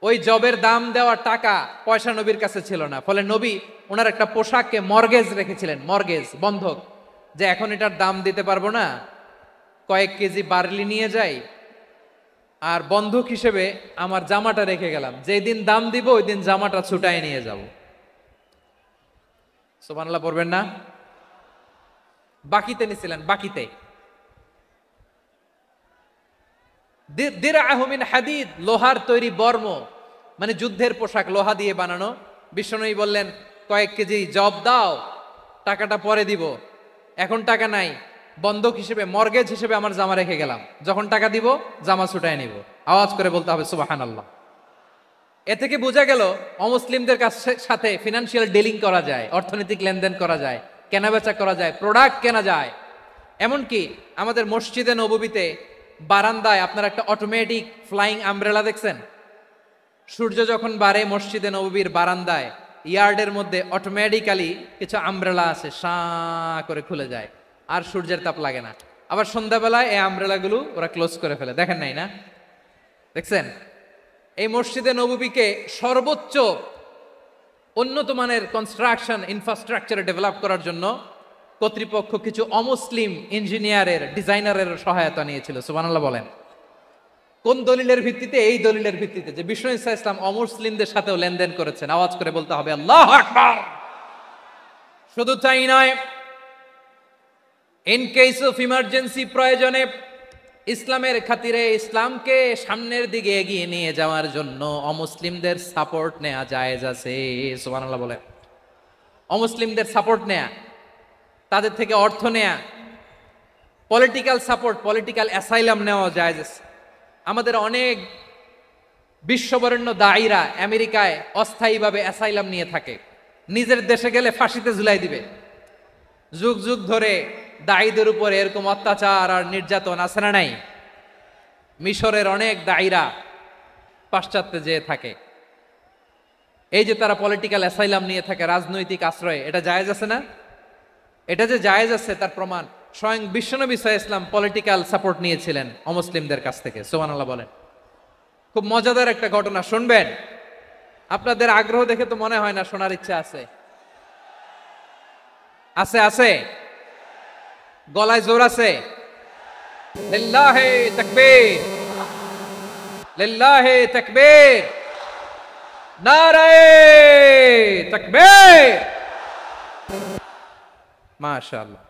ওই জবের দাম দেওয়ার টাকা পয়সা নবীর কাছে ছিল না, ফলে নবী ওনার একটা পোশাককে মর্গেজ রেখেছিলেন, মর্গেজ, বন্ধক, যে এখন এটার দাম দিতে পারবো না, কয়েক কেজি বার্লি নিয়ে যাই আর বন্ধক হিসেবে আমার জামাটা রেখে গেলাম, যেই দিন দাম দিব ওই দিন জামাটা ছুটায় নিয়ে যাব। সুবহানাল্লাহ পড়বেন না? বাকিতে নিছিলেন, বাকিতে। দিরআহু মিন হাদিদ, লোহার তৈরি বর্ম, মানে যুদ্ধের পোশাক, লোহা দিয়ে বানানো। বিশ্বনবী বললেন, কয়েক কেজি জব দাও, টাকাটা পরে দিব, এখন টাকা নাই, বন্ধক হিসেবে, মর্গেজ হিসেবে আমার জামা রেখে গেলাম, যখন টাকা দিব জামা ছুটায় নিব। আওয়াজ করে বলতে হবে সুবহানাল্লাহ। এ থেকে বোঝা গেল অমুসলিমদের সাথে ফিনান্সিয়াল ডিলিং করা যায়, অর্থনৈতিক লেনদেন করা যায়, কেনাবেচা করা যায়, প্রোডাক্ট কেনা যায়। এমনকি আমাদের মসজিদে নববীতে বারান্দায় আপনার একটা অটোমেটিক ফ্লাইং আমব্রেলা দেখছেন? সূর্য যখন বাড়ে মসজিদে নববীর বারান্দায় ইয়ার্ডের মধ্যে অটোমেটিক্যালি কিছু আমব্রেলা আছে, সাঁ করে খুলে যায়, আর সূর্যের তাপ লাগে না। আবার সন্ধ্যাবেলায় এই আমব্রেলাগুলো ওরা ক্লোজ করে ফেলে, দেখেন নাই না? দেখছেন? এই মসজিদে নববীকে সর্বোচ্চ উন্নত মানের কনস্ট্রাকশন ইনফ্রাস্ট্রাকচারে ডেভেলপ করার জন্য কর্তৃপক্ষ কিছু অমুসলিম ইঞ্জিনিয়ারের, ডিজাইনারের সহায়তা নিয়েছিল। সুবহানাল্লাহ বলেন। কোন দলিলের ভিত্তিতে? এই দলিলের ভিত্তিতে যে বিষ্ণু ঈসা ইসলাম অমুসলিমদের সাথেও লেনদেন করেছেন। আওয়াজ করে বলতে হবে আল্লাহু আকবার। শুধু তাই নয়, ইন কেস অফ ইমার্জেন্সি, প্রয়োজনে ইসলামের খাতিরে, ইসলামকে সামনের দিকে এগিয়ে নিয়ে যাওয়ার জন্য অমুসলিমদের সাপোর্ট নেওয়া জায়েজ আছে। সুবহানাল্লাহ বলে। অমুসলিমদের সাপোর্ট নেয়া, তাদের থেকে অর্থ নেয়া, পলিটিক্যাল সাপোর্ট, পলিটিক্যাল অ্যাসাইলাম নেওয়া জায়েজ আছে। আমাদের অনেক বিশ্ববরেণ্য দায়ীরা আমেরিকায় অস্থায়ীভাবে অ্যাসাইলাম নিয়ে থাকে, নিজের দেশে গেলে ফাঁসিতে ঝুলাই দিবে। যুগ যুগ ধরে দায়ীদের উপর এরকম অত্যাচার আর নির্যাতন আছে না নাই? মিশরের অনেক দায়ীরা পাশ্চাত্যে যেয়ে থাকে। এই যে তারা পলিটিক্যাল অ্যাসাইলাম নিয়ে থাকে, রাজনৈতিক আশ্রয়, এটা জায়েজ আছে না? এটা যে জায়েজ আছে তার প্রমাণ স্বয়ং বিশ্বনবী সাল্লাল্লাহু আলাইহি ওয়াসাল্লাম পলিটিক্যাল সাপোর্ট নিয়েছিলেন অমুসলিমদের কাছ থেকে। সুবহানাল্লাহ বলেন। খুব মজাদার একটা ঘটনা শুনবেন। আপনাদের আগ্রহ দেখে তো মনে হয় না শোনার ইচ্ছা আছে। আছে আছে, গলায় জোর আছে। লিল্লাহে তাকবীর, লিল্লাহে তাকবীর, নারায়ে তাকবীর। মাশাআল্লাহ।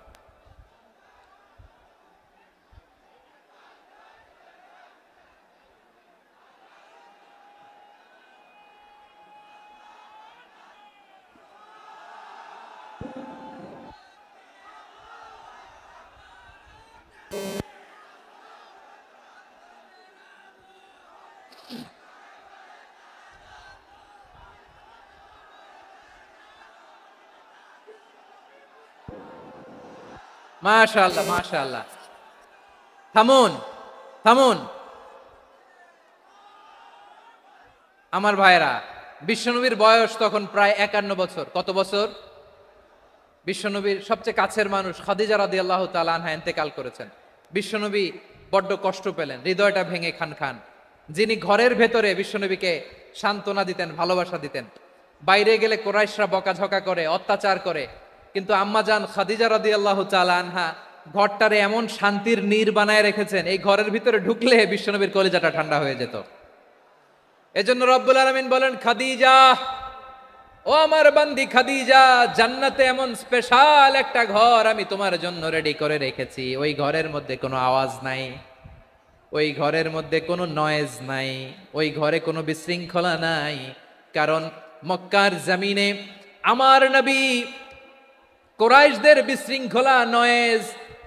মাশাআল্লাহ মাশাআল্লাহ। থামুন থামুন আমার ভাইরা। বিশ্বনবীর বয়স তখন প্রায় 51 বছর। কত বছর? বিশ্বনবীর সবচেয়ে কাছের মানুষ খাদিজা রাদিয়াল্লাহু তাআলা আনহা ইন্তেকাল করেছেন। বিশ্বনবী বড্ড কষ্ট পেলেন, হৃদয়টা ভেঙে খান খান। যিনি ঘরের ভেতরে বিশ্বনবীকে সান্ত্বনা দিতেন, ভালোবাসা দিতেন, বাইরে গেলে কুরাইশরা বকাঝকা করে, অত্যাচার করে, কিন্তু আম্মাজান খাদিজা রাদিয়াল্লাহু তাআলা আনহা ঘরটারে এমন শান্তির নীর বানায় রেখেছেন, এই ঘরের ভিতরে ঢুকলে বিশ্বনবীর কলিজাটা ঠান্ডা হয়ে যেত। এজন্য রব্বুল আলামিন বলেন, খাদিজা, ও আমার বান্দি খাদিজা, জান্নাতে এমন স্পেশাল একটা ঘর আমি তোমার জন্য রেডি করে রেখেছি। ওই ঘরের মধ্যে কোনো আওয়াজ নাই, ওই ঘরের মধ্যে কোনো নয়েজ নাই, ওই ঘরে কোনো বিশৃঙ্খলা নাই। কারণ মক্কার জমিনে আমার নবী কুরাইশদের বিশৃঙ্খলা, নয়েজ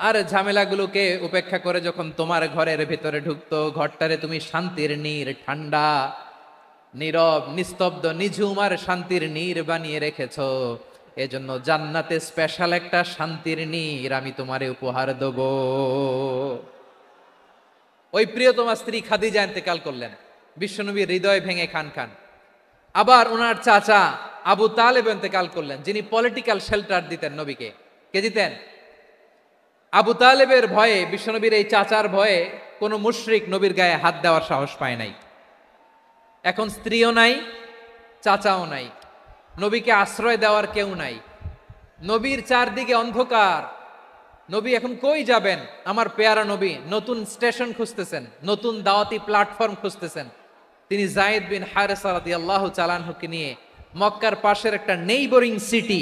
আর ঝামেলাগুলোকে উপেক্ষা করে যখন তোমার ঘরের ভিতরে ঢুকতো, ঘরটারে তুমি শান্তির নীর, ঠান্ডা, নীরব, নিস্তব্ধ, নিঝুম আর শান্তির নীর বানিয়ে রেখেছ। এজন্য জান্নাতে স্পেশাল একটা শান্তির নীর আমি তোমারে উপহার দেব। ওই প্রিয়তমা স্ত্রী খাদিজা ইন্তেকাল করলেন, বিশ্বনবীর হৃদয় ভেঙে খান খান। আবার ওনার চাচা আবু তালেব ইন্তেকাল করলেন, যিনি পলিটিক্যাল শেল্টার দিতেন নবীকে। কে দিতেন? আবু তালেবের ভয়ে, বিশ্বনবীর এই চাচার ভয়ে কোনো মুশরিক নবীর গায়ে হাত দেওয়ার সাহস পায় নাই। এখন স্ত্রীও নাই, চাচাও নাই, নবীকে আশ্রয় দেওয়ার কেউ নাই। নবীর চারদিকে অন্ধকার। নবী এখন কই যাবেন? আমার পেয়ারা নবী নতুন স্টেশন খুঁজতেছেন, নতুন দাওয়াতি প্ল্যাটফর্ম খুঁজতেছেন। তিনি যায়েদ বিন হারেসা রাদিয়াল্লাহু তাআলা আনহুকে নিয়ে মক্কার পাশের একটা নেইবরিং সিটি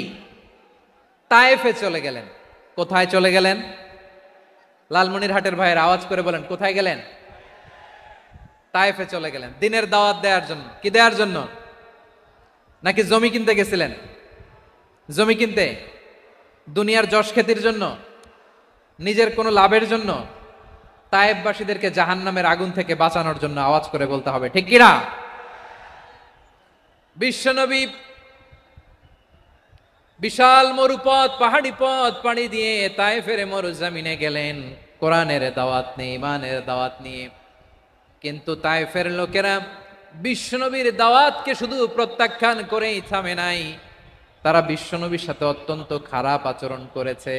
তায়েফে চলে গেলেন। কোথায় চলে গেলেন? লালমনিরহাটের ভাইয়ের আওয়াজ করে বলেন, কোথায় গেলেন? তায়েফে চলে গেলেন দিনের দাওয়াত দেওয়ার জন্য। কি দেওয়ার জন্য? নাকি জমি কিনতে গেছিলেন? জমি কিনতে? দুনিয়ার যশ খ্যাতির জন্য? নিজের কোনো লাভের জন্য? তায়েফবাসীদেরকে জাহান্নামের আগুন থেকে বাঁচানোর জন্য। আওয়াজ করে বলতে হবে ঠিক কিনা? বিশ্বনবী বিশাল মরুপথ, পাহাড়ি পথ পাড়ি দিয়ে তায়েফের মরুজমিনে গেলেন কোরআনের দাওয়াত নিয়ে, ইমানের দাওয়াত নিয়ে। কিন্তু তায়েফের লোকেরা বিশ্বনবীর দাওয়াতকে শুধু প্রত্যাখ্যান করেই থামে নাই, তারা বিশ্বনবীর সাথে অত্যন্ত খারাপ আচরণ করেছে,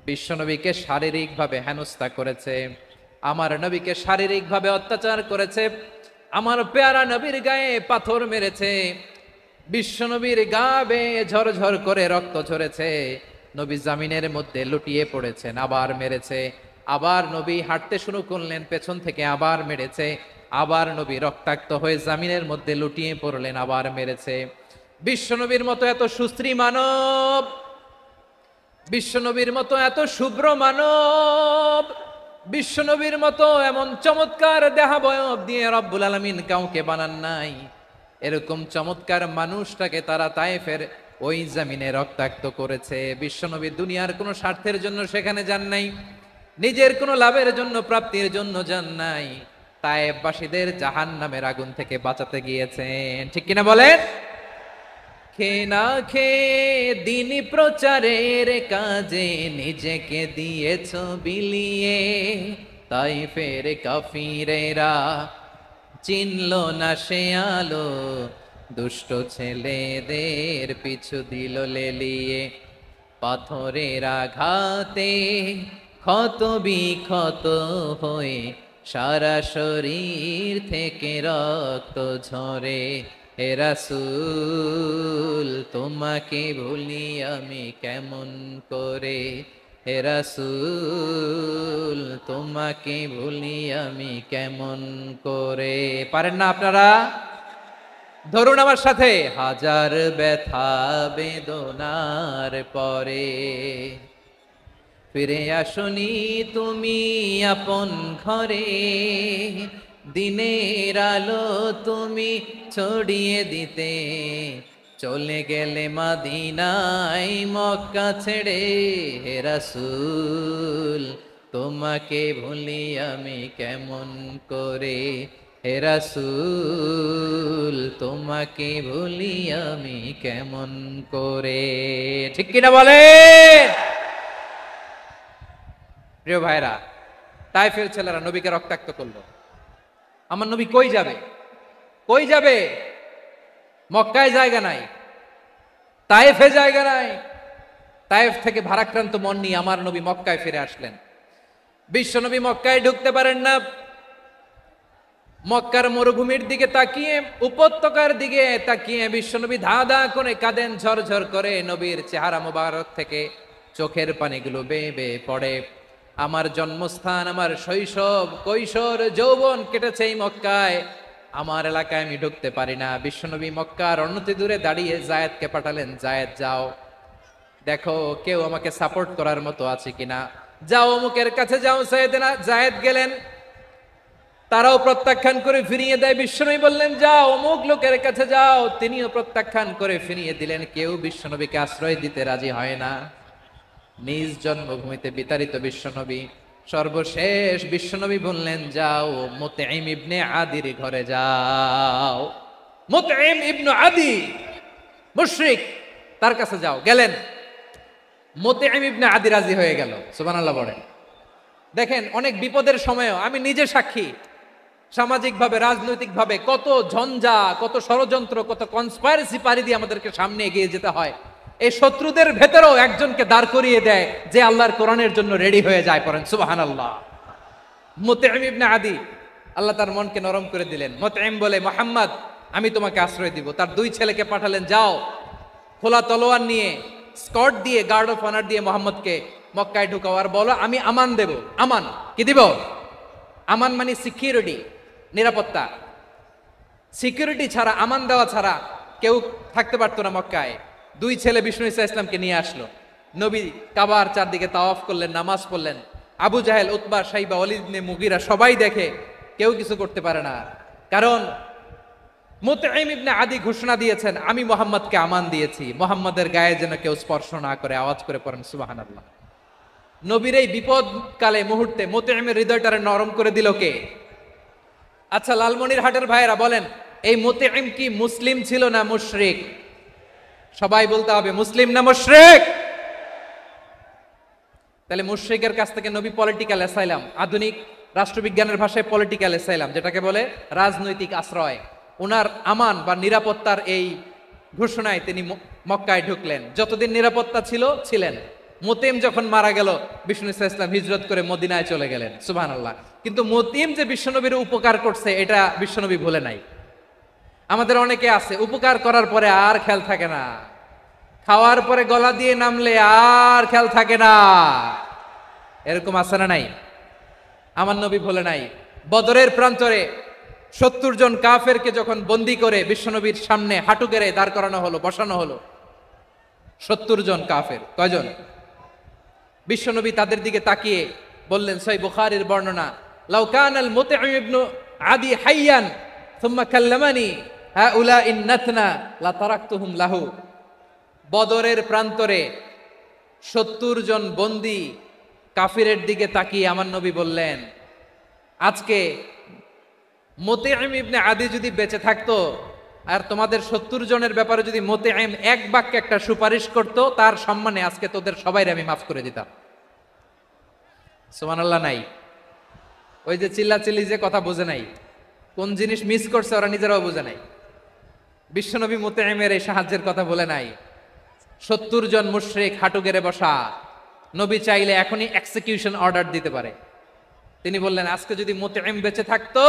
বিশ্বনবীকে শারীরিকভাবে হেনস্থা করেছে, আমার নবীকে শারীরিকভাবে অত্যাচার করেছে, আমার পেয়ারা নবীর গায়ে পাথর মেরেছে, বিশ্বনবীর গা বেয়ে ঝরঝর করে রক্ত ঝরেছে, নবী জামিনের মধ্যে লুটিয়ে পড়েছেন, আবার মেরেছে, আবার নবী হাঁটতে শুরু করলেন, পেছন থেকে আবার মেরেছে, আবার নবী রক্তাক্ত হয়ে জামিনের মধ্যে লুটিয়ে পড়লেন, আবার মেরেছে। বিশ্বনবীর মতো এত সুশ্রী মানব, বিশ্বনবীর মতো এত শুভ্র মানব, বিশ্বনবীর মতো এমন চমৎকার দেহাবয়ব দিয়ে রব্বুল আলামিন কাউকে বানান নাই। এরকম চমৎকার মানুষটাকে তারা তায়েফের ওই জমিনে রক্তাক্ত করেছে। বিশ্বনবী দুনিয়ার কোনো স্বার্থের জন্য সেখানে যান নাই, নিজের কোনো লাভের জন্য, প্রাপ্তির জন্য যান নাই, তায়েফবাসীদের জাহান্নামের আগুন থেকে বাঁচাতে গিয়েছেন। ঠিক কিনা বলেন? খে না খে দিন প্রচারের কাজে নিজেকে দিয়েছ বিলিয়ে, তায়েফের কাফিরেরা চিনল না সে আলো, দুষ্ট ছেলেদের পিছু দিল লেলিয়ে, পাথরের আঘাতে ক্ষত বিক্ষত হয়ে সারা শরীর থেকে রক্ত ঝরে। হে রাসূল তোমাকে ভুলি আমি কেমন করে, হে রাসূল তোমাকে ভুলি আমি কেমন করে। পারেন না আপনারা? ধরুন আমার সাথে, হাজার ব্যথা বেদনার পরে ফিরে আসনি তুমি আপন ঘরে, দিনের আলো তুমি ছড়িয়ে দিতে, চলে গেলে মদিনায় মক্কা ছেড়ে। হে রাসূল তোমাকে ভুলি আমি কেমন করে, হে রাসূল তোমাকে ভুলি আমি কেমন করে। ঠিক কিনা বলে? প্রিয় ভাইরা, তায়েফের ছেলেরা নবীকে রক্তাক্ত করলো। আমার নবী কই যাবে? কই যাবে? মক্কায় জায়গা নাই, তায়েফে জায়গা নাই। তায়েফ থেকে ভারাক্রান্ত মন নিয়ে আমার নবী মক্কায় ফিরে আসলেন। বিশ্ব নবী মক্কায় ঢুকতে পারেন না। মক্কার মরুভূমির দিকে তাকিয়ে, উপত্যকার দিকে তাকিয়ে বিশ্বনবী ধা ধা করে কাঁদেন, ঝরঝর করে নবীর চেহারা মোবারক থেকে চোখের পানিগুলো বেয়ে বেয়ে পড়ে। আমার জন্মস্থান, আমার শৈশব, কৈশোর, যৌবন কেটেছে এই মক্কায়, আমার এলাকায় আমি ঢুকতে পারি না। বিশ্বনবী মক্কার অনতি দূরে দাঁড়িয়ে জায়েদকে পাঠালেন, জায়েদ যাও দেখো কেউ আমাকে সাপোর্ট করার মতো আছে কিনা, যাও অমুকের কাছে যাও। জায়েদ গেলেন, তারাও প্রত্যাখ্যান করে ফিরিয়ে দেয়। বিশ্বনবী বললেন যাও অমুক লোকের কাছে যাও, তিনিও প্রত্যাখ্যান করে ফিরিয়ে দিলেন। কেউ বিশ্বনবীকে আশ্রয় দিতে রাজি হয় না। নিজ জন্মভূমিতে বিতাড়িত বিশ্বনবী, সর্বশেষ বিশ্বনবী বললেন যাও মুতঈম ইবনে আদির ঘরে যাও। মুতঈম ইবনে আদি মুশরিক, তার কাছে যাও। গেলেন, মুতঈম ইবনে আদি রাজি হয়ে গেল। সুবহানাল্লাহ বলেন। দেখেন, অনেক বিপদের সময়ও আমি নিজে সাক্ষী, সামাজিকভাবে, রাজনৈতিকভাবে কত ঝঞ্ঝা, কত ষড়যন্ত্র, কত কনস্পাইরেসি পাড়ি দিয়ে আমাদেরকে সামনে এগিয়ে যেতে হয়। এই শত্রুদের ভেতরেও একজনকে দাঁড় করিয়ে দেয় যে আল্লাহর কোরআনের জন্য রেডি হয়ে যায়। পড়েন সুবহানাল্লাহ। মুতঈম ইবনে আদি, আল্লাহ তার মনকে নরম করে দিলেন। মুতঈম বলে, মুহাম্মদ আমি তোমাকে আশ্রয় দিব। তার দুই ছেলেকে পাঠালেন, যাও খোলা তলোয়ার নিয়ে, স্কট দিয়ে, গার্ড অফ অনার দিয়ে মোহাম্মদকে মক্কায় ঢুকাও, আর বলো আমি আমান দেব। আমান কি দিব? আমান মানে সিকিউরিটি, নিরাপত্তা। সিকিউরিটি ছাড়া, আমান দেওয়া ছাড়া কেউ থাকতে পারতো না মক্কায়। দুই ছেলে বিষ্ণু ইসা ইসলামকে নিয়ে আসলো। নবী কাবার চারদিকে তাওয়াফ করলেন, নামাজ পড়লেন। আবু জাহেল, উতবা, শাইবা, ওয়ালিদ ইবনে মুগীরা সবাই দেখে, কেউ কিছু করতে পারে না। কারণ মুতঈম ইবনে আদি ঘোষণা দিয়েছেন, আমি মুহাম্মদকে আমান দিয়েছি, মুহাম্মদের গায়ে যেন কেউ স্পর্শ না করে। আওয়াজ করে পড়েন সুবহানাল্লাহ। নবীর এই বিপদকালে মুহূর্তে মুতঈমের হৃদয়টারে নরম করে দিল কে? আচ্ছা, লালমনিরহাটের ভাইয়েরা বলেন, এই মুতঈম কি মুসলিম ছিল না মুশরিক? সবাই বলতে হবে মুসলিম না মুশরিক। তাহলে মুশরিকের কাছ থেকে নবী পলিটিক্যাল অ্যাসাইলাম, আধুনিক রাষ্ট্রবিজ্ঞানের ভাষায় পলিটিক্যাল অ্যাসাইলাম, যেটাকে বলে রাজনৈতিক আশ্রয়, ওনার আমান বা নিরাপত্তার এই ঘোষণায় তিনি মক্কায় ঢুকলেন। যতদিন নিরাপত্তা ছিলেন। মুতিম যখন মারা গেল, বিষ্ণু ইসলাম হিজরত করে মদিনায় চলে গেলেন। সুবহানাল্লাহ। কিন্তু মুতিম যে বিশ্বনবীর উপকার করছে এটা বিশ্বনবী ভুলে নাই। আমাদের অনেকে আছে উপকার করার পরে আর খেয়াল থাকে না, খাওয়ার পরে গলা দিয়ে নামলে আর খেয়াল থাকে না। এরকম আছে না নাই? আমার নবী ভুলে নাই। বদরের প্রান্তরে 70 জন কাফেরকে যখন বন্দি করে বিশ্বনবীর সামনে হাঁটু গেড়ে দাঁড় করানো হলো, বসানো হলো, 70 জন কাফের। কয়জন? বিশ্বনবী তাদের দিকে তাকিয়ে বললেন, সহিহ বুখারীর বর্ণনা, লাউ কানাল মুতঈম ইবনে আদি হাইয়ান সুম্মা কাল্লামানি হাউলা ইন্নাতনা লা তারাকতুহুম লাহু। বদরের প্রান্তরে 70 জন বন্দি কাফিরের দিকে তাকিয়ে আমার নবী বললেন, আজকে মুতঈম ইবনে আদি যদি বেঁচে থাকতো আর তোমাদের 70 জনের ব্যাপারে যদি মুতঈম এক বাক্যে একটা সুপারিশ করত, তার সম্মানে আজকে তোদের সবাইরে আমি মাফ করে দিতাম। সুবহানাল্লাহ। নাই ওই যে চিল্লাচিল্লি যে কথা বোঝে নাই, কোন জিনিস মিস করছে ওরা নিজেরাও বোঝে নাই। বিশ্বনবী মুতঈমের এই সাহায্যের কথা বলে নাই। 70 জন মুশরিক হাঁটু গেড়ে বসা, নবী চাইলে এখনই এক্সিকিউশন অর্ডার দিতে পারে। তিনি বললেন, আজকে যদি মুতঈম বেঁচে থাকতো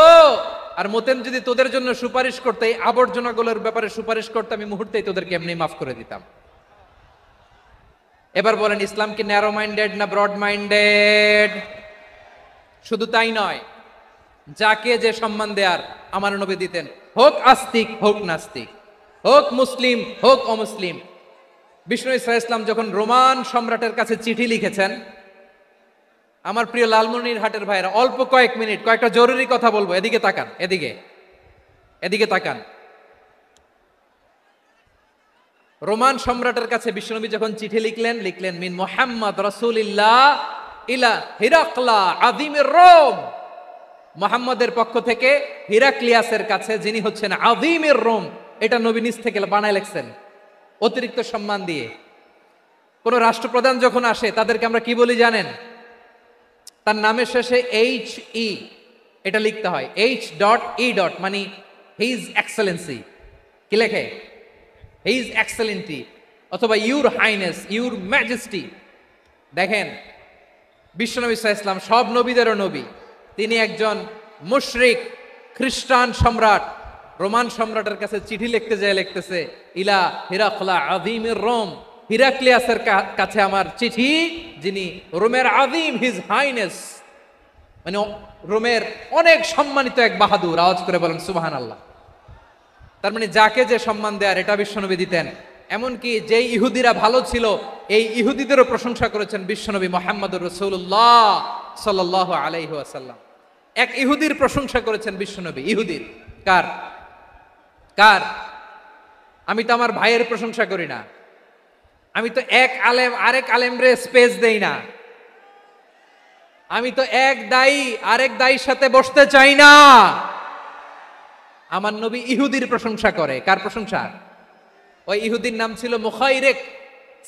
আর মুতঈম যদি তোদের জন্য সুপারিশ করতে, এই আবর্জনাগুলোর ব্যাপারে সুপারিশ করতে, আমি মুহূর্তেই তোদেরকে এমনি মাফ করে দিতাম। এবার বলেন, ইসলাম কি ন্যারো মাইন্ডেড না ব্রড মাইন্ডেড? শুধু তাই নয়, যাকে যে সম্মান দেয়ার আমার নবী দিতেন, হোক আস্তিক হোক নাস্তিক, হোক মুসলিম হোক অমুসলিম। বিষ্ণু ইসলাম যখন রোমান সম্রাটের কাছে চিঠি লিখেছেন, আমার প্রিয় লালমনির হাটের ভাইরা, অল্প কয়েক মিনিট কয়েকটা জরুরি কথা বলবো, এদিকে তাকান, এদিকে তাকান। রোমান সম্রাটের কাছে বিশ্বনবী যখন চিঠি লিখলেন মিন মুহাম্মদ রাসূলিল্লাহ ইলা হিরাকলা আযীমির রোম। মুহাম্মদের পক্ষ থেকে হিরাক্লিয়াসের কাছে, যিনি হচ্ছেন আযীমির রোম। এটা নবী নিজ থেকে বানায় লিখছেন অতিরিক্ত সম্মান দিয়ে। কোন রাষ্ট্রপ্রধান যখন আসে তাদেরকে আমরা কি বলি জানেন? তার নামের শেষে HE এটা লিখতে হয়, H.E. মানে হিজ এক্সেলেন্সি। কি লেখে? হিজ এক্সেলেন্টি, অথবা ইউর হাইনেস, ইউর ম্যাজেস্টি। দেখেন, বিশ্বনবী সাল্লাল্লাহু আলাইহি ওয়াসাল্লাম সব নবীদেরও নবী। তিনি একজন মুশরিক খ্রিস্টান সম্রাট, রোমান সম্রাটের কাছে চিঠি লিখতে যায়, লিখতেছে ইলা হিরাকলা আযীমির রোম, হিরাক্লিয়াসের কাছে আমার চিঠি, যিনি রোমের আযীম, হিজ হাইনেস, মানে রোমের অনেক সম্মানিত এক বাহাদুর। আওয়াজ করে বলেন সুবহানাল্লাহ। তার মানে যাকে যে সম্মান দেয়ার এটা বিশ্বনবী দিতেন। এমনকি যেই ইহুদিরা ভালো ছিল, এই ইহুদিদেরও প্রশংসা করেছেন বিশ্বনবী মুহাম্মদুর রাসূলুল্লাহ সাল্লাল্লাহু আলাইহি ওয়াসাল্লাম। এক ইহুদির প্রশংসা করেছেন বিশ্বনবী। ইহুদির কার? আমি তো আমার ভাইয়ের প্রশংসা করি না, আমি তো এক আলেম আরেক আলেমরে স্পেস দেই না, আমি তো এক দায়ী আরেক দায়ীর সাথে বসতে চাই না। আমার নবী ইহুদির প্রশংসা করে। কার প্রশংসা? ওই ইহুদির নাম ছিল মুখাইরিক।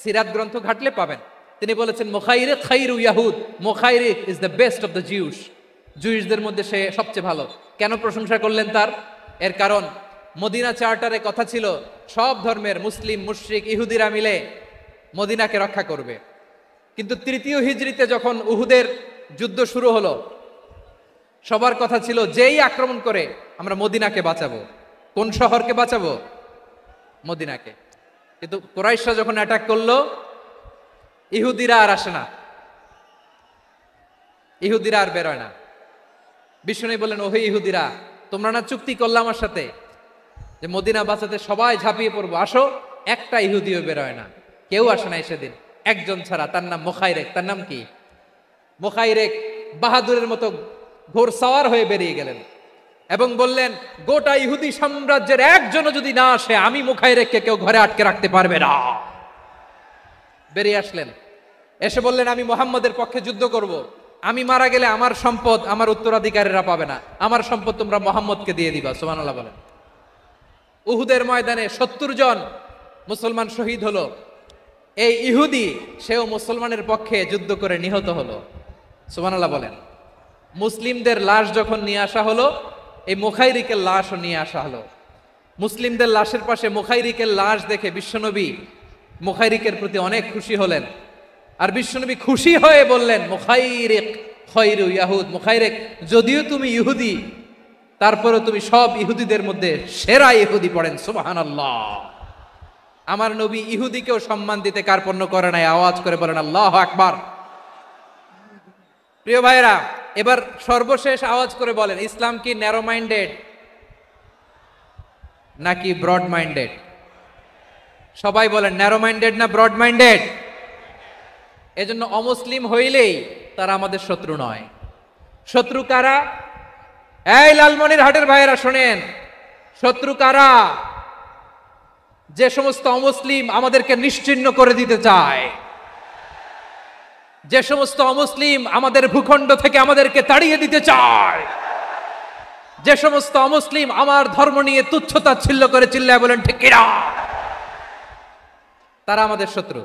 সিরাত গ্রন্থ ঘাটলে পাবেন। তিনি বলেছেন, মুখাইরিক খাইরু ইয়াহুদ, Mukhairiq is the best of the Jews. জুইসদের মধ্যে সে সবচেয়ে ভালো। কেন প্রশংসা করলেন তার? এর কারণ মদিনা চার্টারে কথা ছিল সব ধর্মের মুসলিম, মুশরিক, ইহুদিরা মিলে মদিনাকে রক্ষা করবে। কিন্তু তৃতীয় হিজরিতে যখন উহুদের যুদ্ধ শুরু হলো, সবার কথা ছিল যেই আক্রমণ করে আমরা মদিনাকে বাঁচাবো। কোন শহরকে বাঁচাবো? মদিনাকে। কিন্তু কুরাইশরা যখন অ্যাটাক করলো, ইহুদিরা আর আসে না, ইহুদিরা আর বেরোয় না। বিষ্ণু বললেন, ওহে ইহুদিরা, তোমরা না চুক্তি করলে আমার সাথে যে মদিনা বাঁচাতে সবাই ঝাঁপিয়ে পড়বো, আসো। একটা ইহুদিও বেরোয় না, কেউ আসে না সেদিন, একজন ছাড়া। তার নাম মুখাইরেক। তার নাম কি? মুখাইরেক বাহাদুরের মতো ঘোড়সাওয়ার হয়ে বেরিয়ে গেলেন এবং বললেন, গোটা ইহুদি সাম্রাজ্যের একজনও যদি না আসে, আমি মুখাইরেককে কেউ ঘরে আটকে রাখতে পারবে না। বেরিয়ে আসলেন, এসে বললেন, আমি মুহাম্মদের পক্ষে যুদ্ধ করব। আমি মারা গেলে আমার সম্পদ আমার উত্তরাধিকারীরা পাবে না, আমার সম্পদ তোমরা মুহাম্মদকে দিয়ে দিবা। সুবহানাল্লাহ বলেন। উহুদের ময়দানে 70 জন মুসলমান শহীদ হলো। এই ইহুদি, সেও মুসলমানের পক্ষে যুদ্ধ করে নিহত হলো। সুবহানাল্লাহ বলেন। মুসলিমদের লাশ যখন নিয়ে আসা হলো, এই মুখাইরিকের লাশও নিয়ে আসা হলো। মুসলিমদের লাশের পাশে মুখাইরিকের লাশ দেখে বিশ্বনবী মুখাইরিকের প্রতি অনেক খুশি হলেন। আর বিশ্বনবী খুশি হয়ে বললেন, মুখাইরিক খৈরু ইয়াহুদ, মুখাইরিক যদিও তুমি ইহুদি, তারপরেও তুমি সব ইহুদিদের মধ্যে সেরা ইহুদি। পড়েন সুবহানাল্লাহ। আমার নবী ইহুদিকেও সম্মান দিতে কার্পণ্য করে নাই। আওয়াজ করে বলেন আল্লাহু আকবার। প্রিয় ভাইরা, এবার সর্বশেষ আওয়াজ করে বলেন, ইসলাম কি ন্যারো মাইন্ডেড নাকি ব্রড মাইন্ডেড? সবাই বলেন ন্যারো মাইন্ডেড না ব্রড মাইন্ডেড? এজন্য অমুসলিম হইলেই তারা আমাদের শত্রু নয়। শত্রু কারা? এই লালমনিরহাটের ভাইয়েরা শোনেন, শত্রু কারা? যে সমস্ত অমুসলিম আমাদেরকে নিশ্চিহ্ন করে দিতে চায়, যে সমস্ত অমুসলিম আমাদের ভূখণ্ড থেকে আমাদেরকে তাড়িয়ে দিতে চায়, যে সমস্ত অমুসলিম আমার ধর্ম নিয়ে তুচ্ছতাচ্ছিল্য করে চিল্লায় বলেন ঠিক কিনা, তারা আমাদের শত্রু।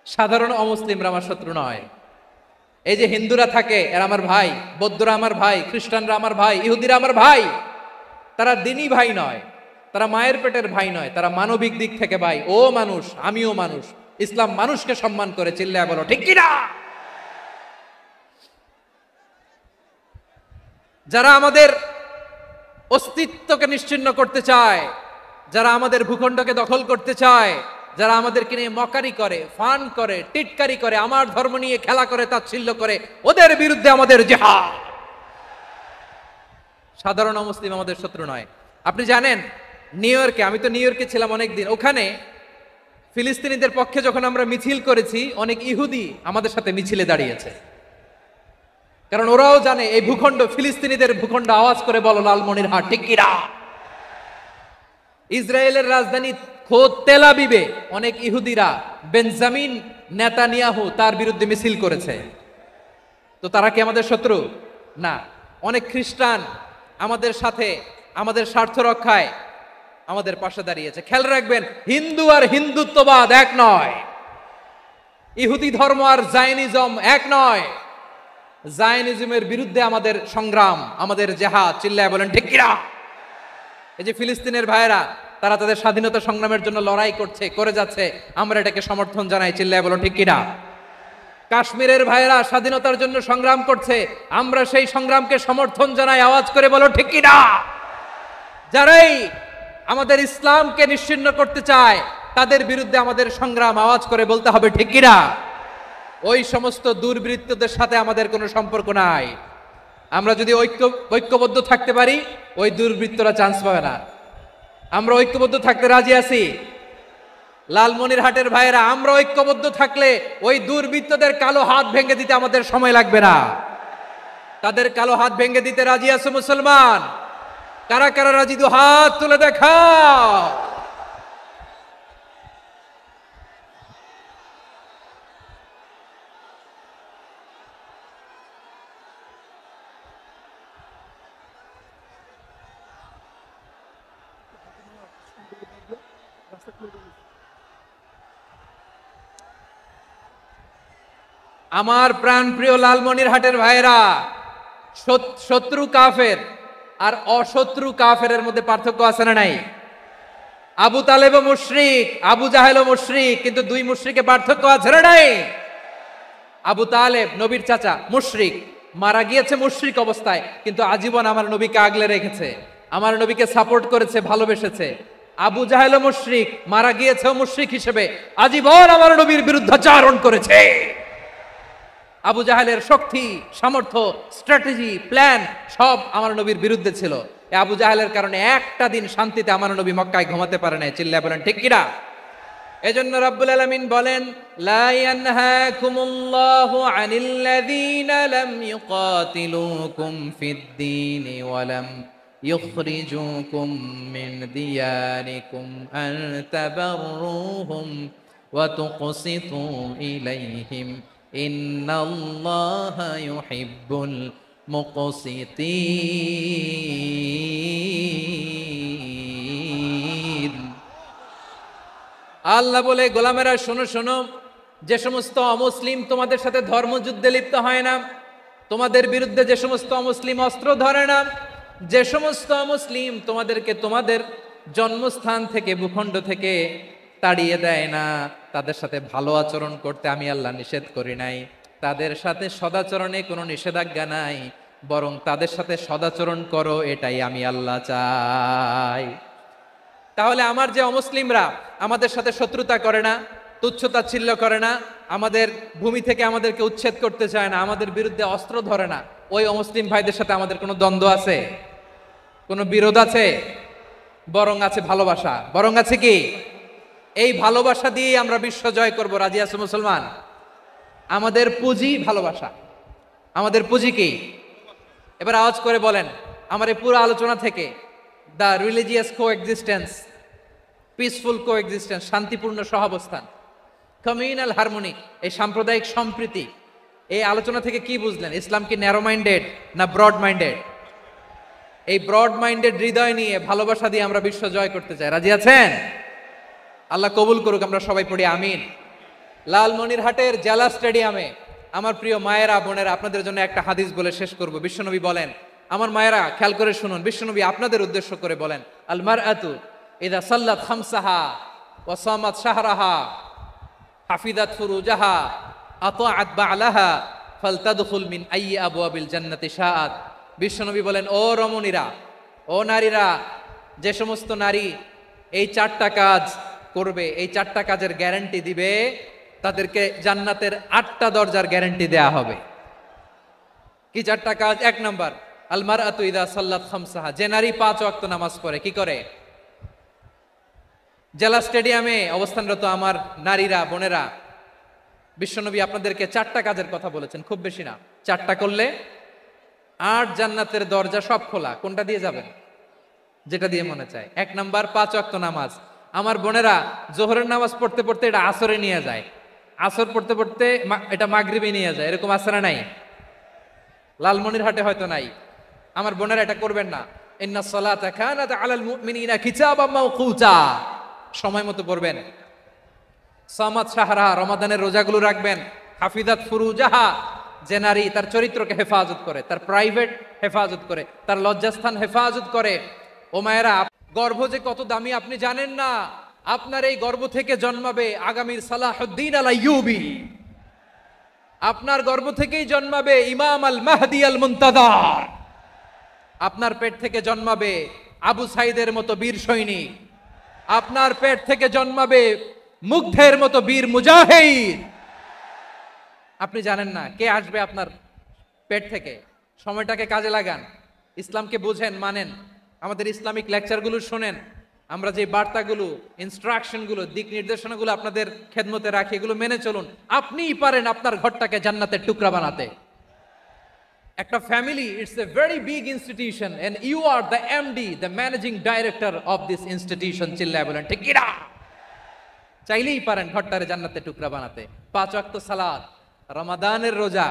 সাধারণ অমুসলিমরা আমার শত্রু নয়। এই যে হিন্দুরা থাকে এরা আমার ভাই, বৌদ্ধরা আমার ভাই, খ্রিস্টানরা আমার ভাই, ইহুদিরা আমার ভাই। তারা দিনই ভাই নয়, তারা মায়ের পেটের ভাই নয়, তারা মানবিক দিক থেকে ভাই। ও মানুষ, আমিও মানুষ। ইসলাম মানুষকে সম্মান করে, চিল্লায় বলো ঠিক কিনা। যারা আমাদের অস্তিত্বকে নিশ্চিহ্ন করতে চায়, যারা আমাদের ভূখণ্ডকে দখল করতে চায়, যারা আমাদেরকে নিয়ে মকারি করে, ফান করে, টিটকারি করে, আমার ধর্ম নিয়ে খেলা করে, তাচ্ছিল্য করে, ওদের বিরুদ্ধে আমাদের জিহাদ। সাধারণ মুসলিম আমাদের শত্রু নয়। আপনি জানেন নিউ ইয়র্কে, আমি তো নিউ ইয়র্কে ছিলাম অনেকদিন, ওখানে ফিলিস্তিনিদের পক্ষে যখন আমরা মিছিল করেছি, অনেক ইহুদি আমাদের সাথে মিছিলে দাঁড়িয়েছে। কারণ ওরাও জানে এই ভূখণ্ড ফিলিস্তিনিদের ভূখণ্ড। আওয়াজ করে বলো লালমনিরহাট ঠিক কিনা। ইসরায়েলের রাজধানী খোদ তেল আবিবে অনেক ইহুদিরা বেঞ্জামিন নেতানিয়াহু তার বিরুদ্ধে মিছিল করেছে। তো তারা কি আমাদের শত্রু? না। অনেক খ্রিস্টান আমাদের সাথে আমাদের স্বার্থ রক্ষায় আমাদের পাশে দাঁড়িয়েছে। খেয়াল রাখবেন, হিন্দু আর হিন্দুত্ববাদ এক নয়, ইহুদি ধর্ম আর জায়নিজম এক নয়। জায়নিজমের বিরুদ্ধে আমাদের সংগ্রাম, আমাদের জেহাদ, চিল্লায় বলেন ঠিক কিনা। এই যে ফিলিস্তিনের ভাইয়েরা, তারা তাদের স্বাধীনতা সংগ্রামের জন্য লড়াই করছে, করে যাচ্ছে, আমরা এটাকে সমর্থন জানাই, চিল্লায় বলো ঠিক কিনা। কাশ্মীরের ভাইয়েরা স্বাধীনতার জন্য সংগ্রাম করছে, আমরা সেই সংগ্রামকে সমর্থন জানাই, আওয়াজ করে বলো ঠিক কিনা। যারাই আমাদের ইসলামকে নিশ্চিহ্ন করতে চায় তাদের বিরুদ্ধে আমাদের সংগ্রাম, আওয়াজ করে বলতে হবে ঠিক কিনা। ওই সমস্ত দুর্বৃত্তদের সাথে আমাদের কোনো সম্পর্ক নাই। আমরা যদি ঐক্যবদ্ধ থাকতে পারি, ওই দুর্বৃত্তরা চান্স পাবে না। আমরা ঐক্যবদ্ধ থাকতে রাজি আছি। লালমনিরহাটের ভাইয়েরা, আমরা ঐক্যবদ্ধ থাকলে ওই দুর্বৃত্তদের কালো হাত ভেঙে দিতে আমাদের সময় লাগবে না। তাদের কালো হাত ভেঙে দিতে রাজি আছে মুসলমান? কারা কারা রাজি? দু হাত তুলে দেখা। আমার প্রাণ প্রিয় লালমনিরহাটের ভাইয়েরা, শত্রু কাফের আর অশত্রু কাফেরের মধ্যে পার্থক্য আছে না নাই? আবু তালেবও মুশরিক, আবু জাহেলও মুশরিক, কিন্তু দুই মুশরিকে পার্থক্য আছে না নাই? আবু তালেব নবীর চাচা, মুশরিক, মারা গিয়েছে মুশরিক অবস্থায়, কিন্তু আজীবন আমার নবীকে আগলে রেখেছে, আমার নবীকে সাপোর্ট করেছে, ভালোবেসেছে। আবু জাহেলও মুশরিক, মারা গিয়েছে মুশরিক হিসেবে, আজীবন আমার নবীর বিরুদ্ধাচারণ করেছে। আবু জাহেলের শক্তি, সামর্থ্য, স্ট্র্যাটেজি, প্ল্যান সব আমার নবীর বিরুদ্ধে ছিল। এই আবু জাহেলের কারণে একটা দিন শান্তিতে আমার নবী মক্কায় ঘুমাতে পারে নাই, চিল্লায় বলেন ঠিক কিনা। এজন্য রাব্বুল আলামিন বলেন, লা ইয়ানহাকুমুল্লাহু আনিল্লাযীনা লাম ইউকাতিলুকুম ফিদ-দীনি ওয়া লাম ইখরিজুকুম মিন দিয়ারিকুম আন তাবাররুহুম ওয়া তুকসিতু ইলাইহিম ইন্নাল্লাহা ইউহিব্বুল মুকসিতিন। আল্লাহ বলে, গোলামেরা শোনো শোনো, যে সমস্ত অমুসলিম তোমাদের সাথে ধর্মযুদ্ধে লিপ্ত হয় না, তোমাদের বিরুদ্ধে যে সমস্ত অমুসলিম অস্ত্র ধরে না, যে সমস্ত মুসলিম তোমাদেরকে তোমাদের জন্মস্থান থেকে ভূখণ্ড থেকে তাড়িয়ে দেয় না, তাদের সাথে ভালো আচরণ করতে আমি আল্লাহ নিষেধ করি নাই। তাদের সাথে সদাচরণে কোনো নিষেধাজ্ঞা নাই, বরং তাদের সাথে সদাচরণ করো, এটাই আমি আল্লাহ চাই। তাহলে আমার যে অমুসলিমরা আমাদের সাথে শত্রুতা করে না, তুচ্ছতাচ্ছিল্য করে না, আমাদের ভূমি থেকে আমাদেরকে উচ্ছেদ করতে চায় না, আমাদের বিরুদ্ধে অস্ত্র ধরে না, ওই অমুসলিম ভাইদের সাথে আমাদের কোনো দ্বন্দ্ব আছে? কোনো বিরোধ আছে? বরং আছে ভালোবাসা। বরং আছে কি? এই ভালোবাসা দিয়েই আমরা বিশ্ব জয় করব। রাজি আছো মুসলমান? আমাদের পুঁজি ভালোবাসা। আমাদের পুঁজি কি? এবার আওয়াজ করে বলেন, আমার এই পুরো আলোচনা থেকে the religious coexistence, peaceful coexistence, শান্তিপূর্ণ সহাবস্থান, কমিউনাল হারমোনি, এই সাম্প্রদায়িক সম্প্রীতি, এই আলোচনা থেকে কি বুঝলেন? ইসলাম কি ন্যারো মাইন্ডেড না ব্রড মাইন্ডেড? এই ব্রড মাইন্ডেড হৃদয় নিয়ে, ভালোবাসা দিয়ে আমরা বিশ্ব জয় করতে চাই। রাজি আছেন? আল্লাহ কবুল করুক। আমরা সবাই পড়ি আমিন। লালমনিরহাটের জেলা স্টেডিয়ামে আমার প্রিয় মায়েরা, বোনেরা, আপনাদের জন্য একটা হাদিস বলে শেষ করব। বিশ্বনবী বলেন, আমার মায়েরা খেয়াল করে শুনুন, বিশ্বনবী আপনাদের উদ্দেশ্য করে বলেন, আল মারআতু ইযা সাল্লাত খামসাহা ওয়া সামাত শাহরাহা হাফিজাত ফুরুজাহা আতাআত বা'লাহা ফালতাদখুল মিন আইয়ি আবওয়াবিল জান্নাতি শাআত। বিশ্বনবী বলেন, ও রমণীরা, ও নারীরা, যে সমস্ত নারী এই 4টা কাজ করবে, এই 4টা কাজের গ্যারান্টি দিবে, তাদেরকে জান্নাতের 8টা দরজার গ্যারান্টি দেয়া হবে। কি 4টা কাজ? 1 নাম্বার, আল মারআতু ইযা সাল্লাত খামসাহা, যে নারী 5 ওয়াক্ত নামাজ পড়ে। কি করে? জেলা স্টেডিয়ামে অবস্থানরত আমার নারীরা, বোনেরা, বিশ্বনবী আপনাদেরকে 4টা কাজের কথা বলেছেন, খুব বেশি না। 4টা করলে 8 জান্নাতের দরজা সব খোলা। কোনটা দিয়ে যাবেন? যেটা দিয়ে মনে চায়। 1 নাম্বার 5 ওয়াক্ত নামাজ। আমার বোনেরা জোহরের নামাজ পড়তে পড়তে এটা আসরে নিয়ে যায়, আসর পড়তে পড়তে এটা মাগরিবে নিয়ে যায়। এরকম আসরে নাই? লালমনিরহাটে হয়তো নাই। আমার বোনেরা এটা করবেন না। ইন্নাস সালাতা কানাত আলাল মুমিনিনা কিতাবাম মাওকুতা, সময় মতো পড়বেন। সামাত শাহরা, রমাদানের রোজাগুলো রাখবেন। হাফিজাত ফুরুজাহা, যে নারী তার চরিত্রকে হেফাজত করে, তার প্রাইভেট হেফাজত করে, তার লজ্জাস্থান হেফাজত করে। ও মায়েরা, গর্ভ যে কত দামি আপনি জানেন না। আপনার এই গর্ভ থেকে জন্মাবে আগামীর সালাহুদ্দিন আল আইয়ুবী। আপনার গর্ভ থেকেই জন্মাবে ইমাম আল মাহদি আল মুনতাজার। আপনার পেট থেকে জন্মাবে আবু সাইদের মতো বীর সৈনিক। আপনার পেট থেকে জন্মাবে মুগ্ধের মতো বীর মুজাহিদ। আপনি জানেন না কে আসবে আপনার পেট থেকে। সময়টাকে কাজে লাগান, ইসলামকে বুঝেন, মানেন, আমাদের ইসলামিক লেকচারগুলো শোনেন। আমরা যে বার্তাগুলো, ইনস্ট্রাকশনগুলো, দিক নির্দেশনাগুলো আপনাদের খেদমতে রাখি, এগুলো মেনে চলুন। আপনিই পারেন আপনার ঘরটাকে জান্নাতের টুকরা বানাতে। একটা family, it's a very big institution and you are the MD, the managing director of this institution. চিল্লায় বলেন ঠিক কিনা? চাইলেই পারেন ঘরটারে জান্নাতের টুকরা বানাতে। 5 ওয়াক্ত সালাত, রমাদানের রোজা,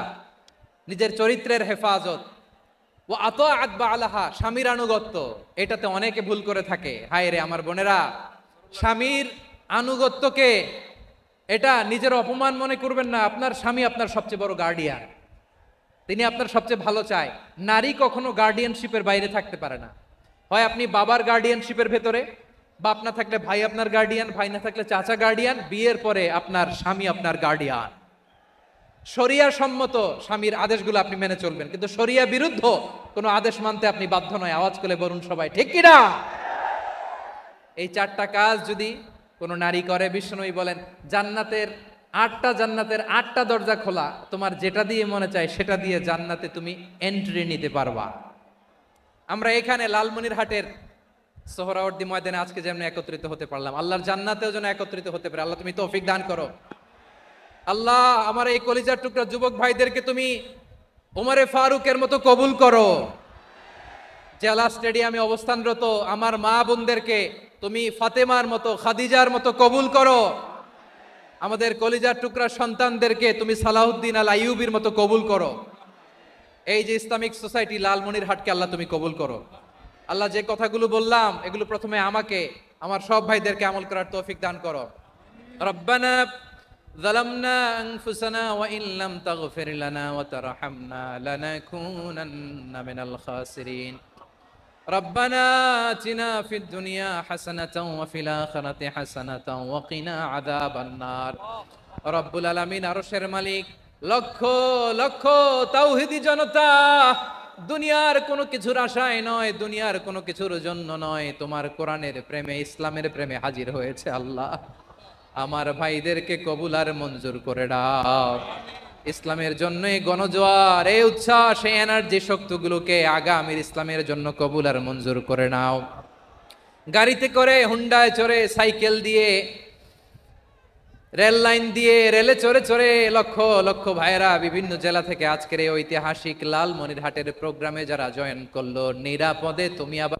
নিজের চরিত্রের হেফাজত, ও আতাআত বা'লাহা, স্বামীর আনুগত্য। এটাতে অনেকে ভুল করে থাকে। হায় রে আমার বোনেরা, স্বামীর আনুগত্যকে এটা নিজের অপমান মনে করবেন না। আপনার স্বামী আপনার সবচেয়ে বড় গার্ডিয়ান, তিনি আপনার সবচেয়ে ভালো চায়। নারী কখনো গার্ডিয়ানশিপের বাইরে থাকতে পারে না। হয় আপনি বাবার গার্ডিয়ানশিপের ভেতরে, বাপ না থাকলে ভাই আপনার গার্ডিয়ান, ভাই না থাকলে চাচা গার্ডিয়ান, বিয়ের পরে আপনার স্বামী আপনার গার্ডিয়ান। শরিয়া সম্মত স্বামীর আদেশগুলো আপনি মেনে চলবেন, কিন্তু শরিয়া বিরুদ্ধ কোনো আদেশ মানতে আপনি বাধ্য নয়। আওয়াজ করে বলুন সবাই ঠিক কিনা? এই 4টা কাজ যদি কোনো নারী করে, বিশ্বনবী বলেন জান্নাতের 8টা দরজা খোলা। তোমার যেটা দিয়ে মনে চায় সেটা দিয়ে জান্নাতে তুমি এন্ট্রি নিতে পারবা। আমরা এখানে লালমনিরহাটের সোহরাওয়ার্দী ময়দানে আজকে যেমন একত্রিত হতে পারলাম, আল্লাহর জান্নাতেও যেন একত্রিত হতে পারে। আল্লাহ তুমি তৌফিক দান করো। আল্লাহ আমার এই কলিজার টুকরা যুবক ভাইদেরকে তুমি ওমরে ফারুকের মতো কবুল করো। জেলা স্টেডিয়ামে অবস্থানরত আমার মা বোনদেরকে তুমি ফাতেমার মতো, খাদিজার মতো কবুল করো। আমাদের কলিজার টুকরা সন্তানদেরকে তুমি সালাহুদ্দিন আল আইয়ুবীর মতো কবুল করো। এই যে ইসলামিক সোসাইটি লালমনিরহাটকে আল্লাহ তুমি কবুল করো। আল্লাহ যে কথাগুলো বললাম এগুলো প্রথমে আমাকে, আমার সব ভাইদেরকে আমল করার তৌফিক দান করো। রব্বানা যালামনা আনফুসানা ওয়া ইন লাম তাগফির লানা ওয়া তারহামনা লানাকুনান্না মিনাল খাসিরিন। রব্বানা আতিনা ফিদ দুনিয়া হাসানাতাও ওয়া ফিল আখিরাতি হাসানাতাও ওয়া কিনা আযাবান নার। রব্বুল আলামিন আরশের মালিক, লক্ষ লক্ষ তাওহীদি জনতা দুনিয়ার কোনো কিছুর আশায় নয়, দুনিয়ার কোনো কিছুর জন্য নয়, তোমার কোরআনের প্রেমে, ইসলামের প্রেমে হাজির হয়েছে। আল্লাহ, আমার ভাইদেরকে কবুল আর মঞ্জুর করে দাও। ইসলামের জন্য এই গণজোয়ার, এই উচ্ছ্বাস, এই এনার্জি শক্তিগুলোকে আগামীর ইসলামের জন্য কবুল আর মঞ্জুর করে নাও। গাড়িতে করে, হুন্ডায় চড়ে, সাইকেল দিয়ে, রেল লাইন দিয়ে, রেলে চড়ে চড়ে লক্ষ লক্ষ ভাইয়েরা বিভিন্ন জেলা থেকে আজকের এই ঐতিহাসিক লালমনিরহাটের প্রোগ্রামে যারা জয়েন করলো, নিরাপদে তুমি আবার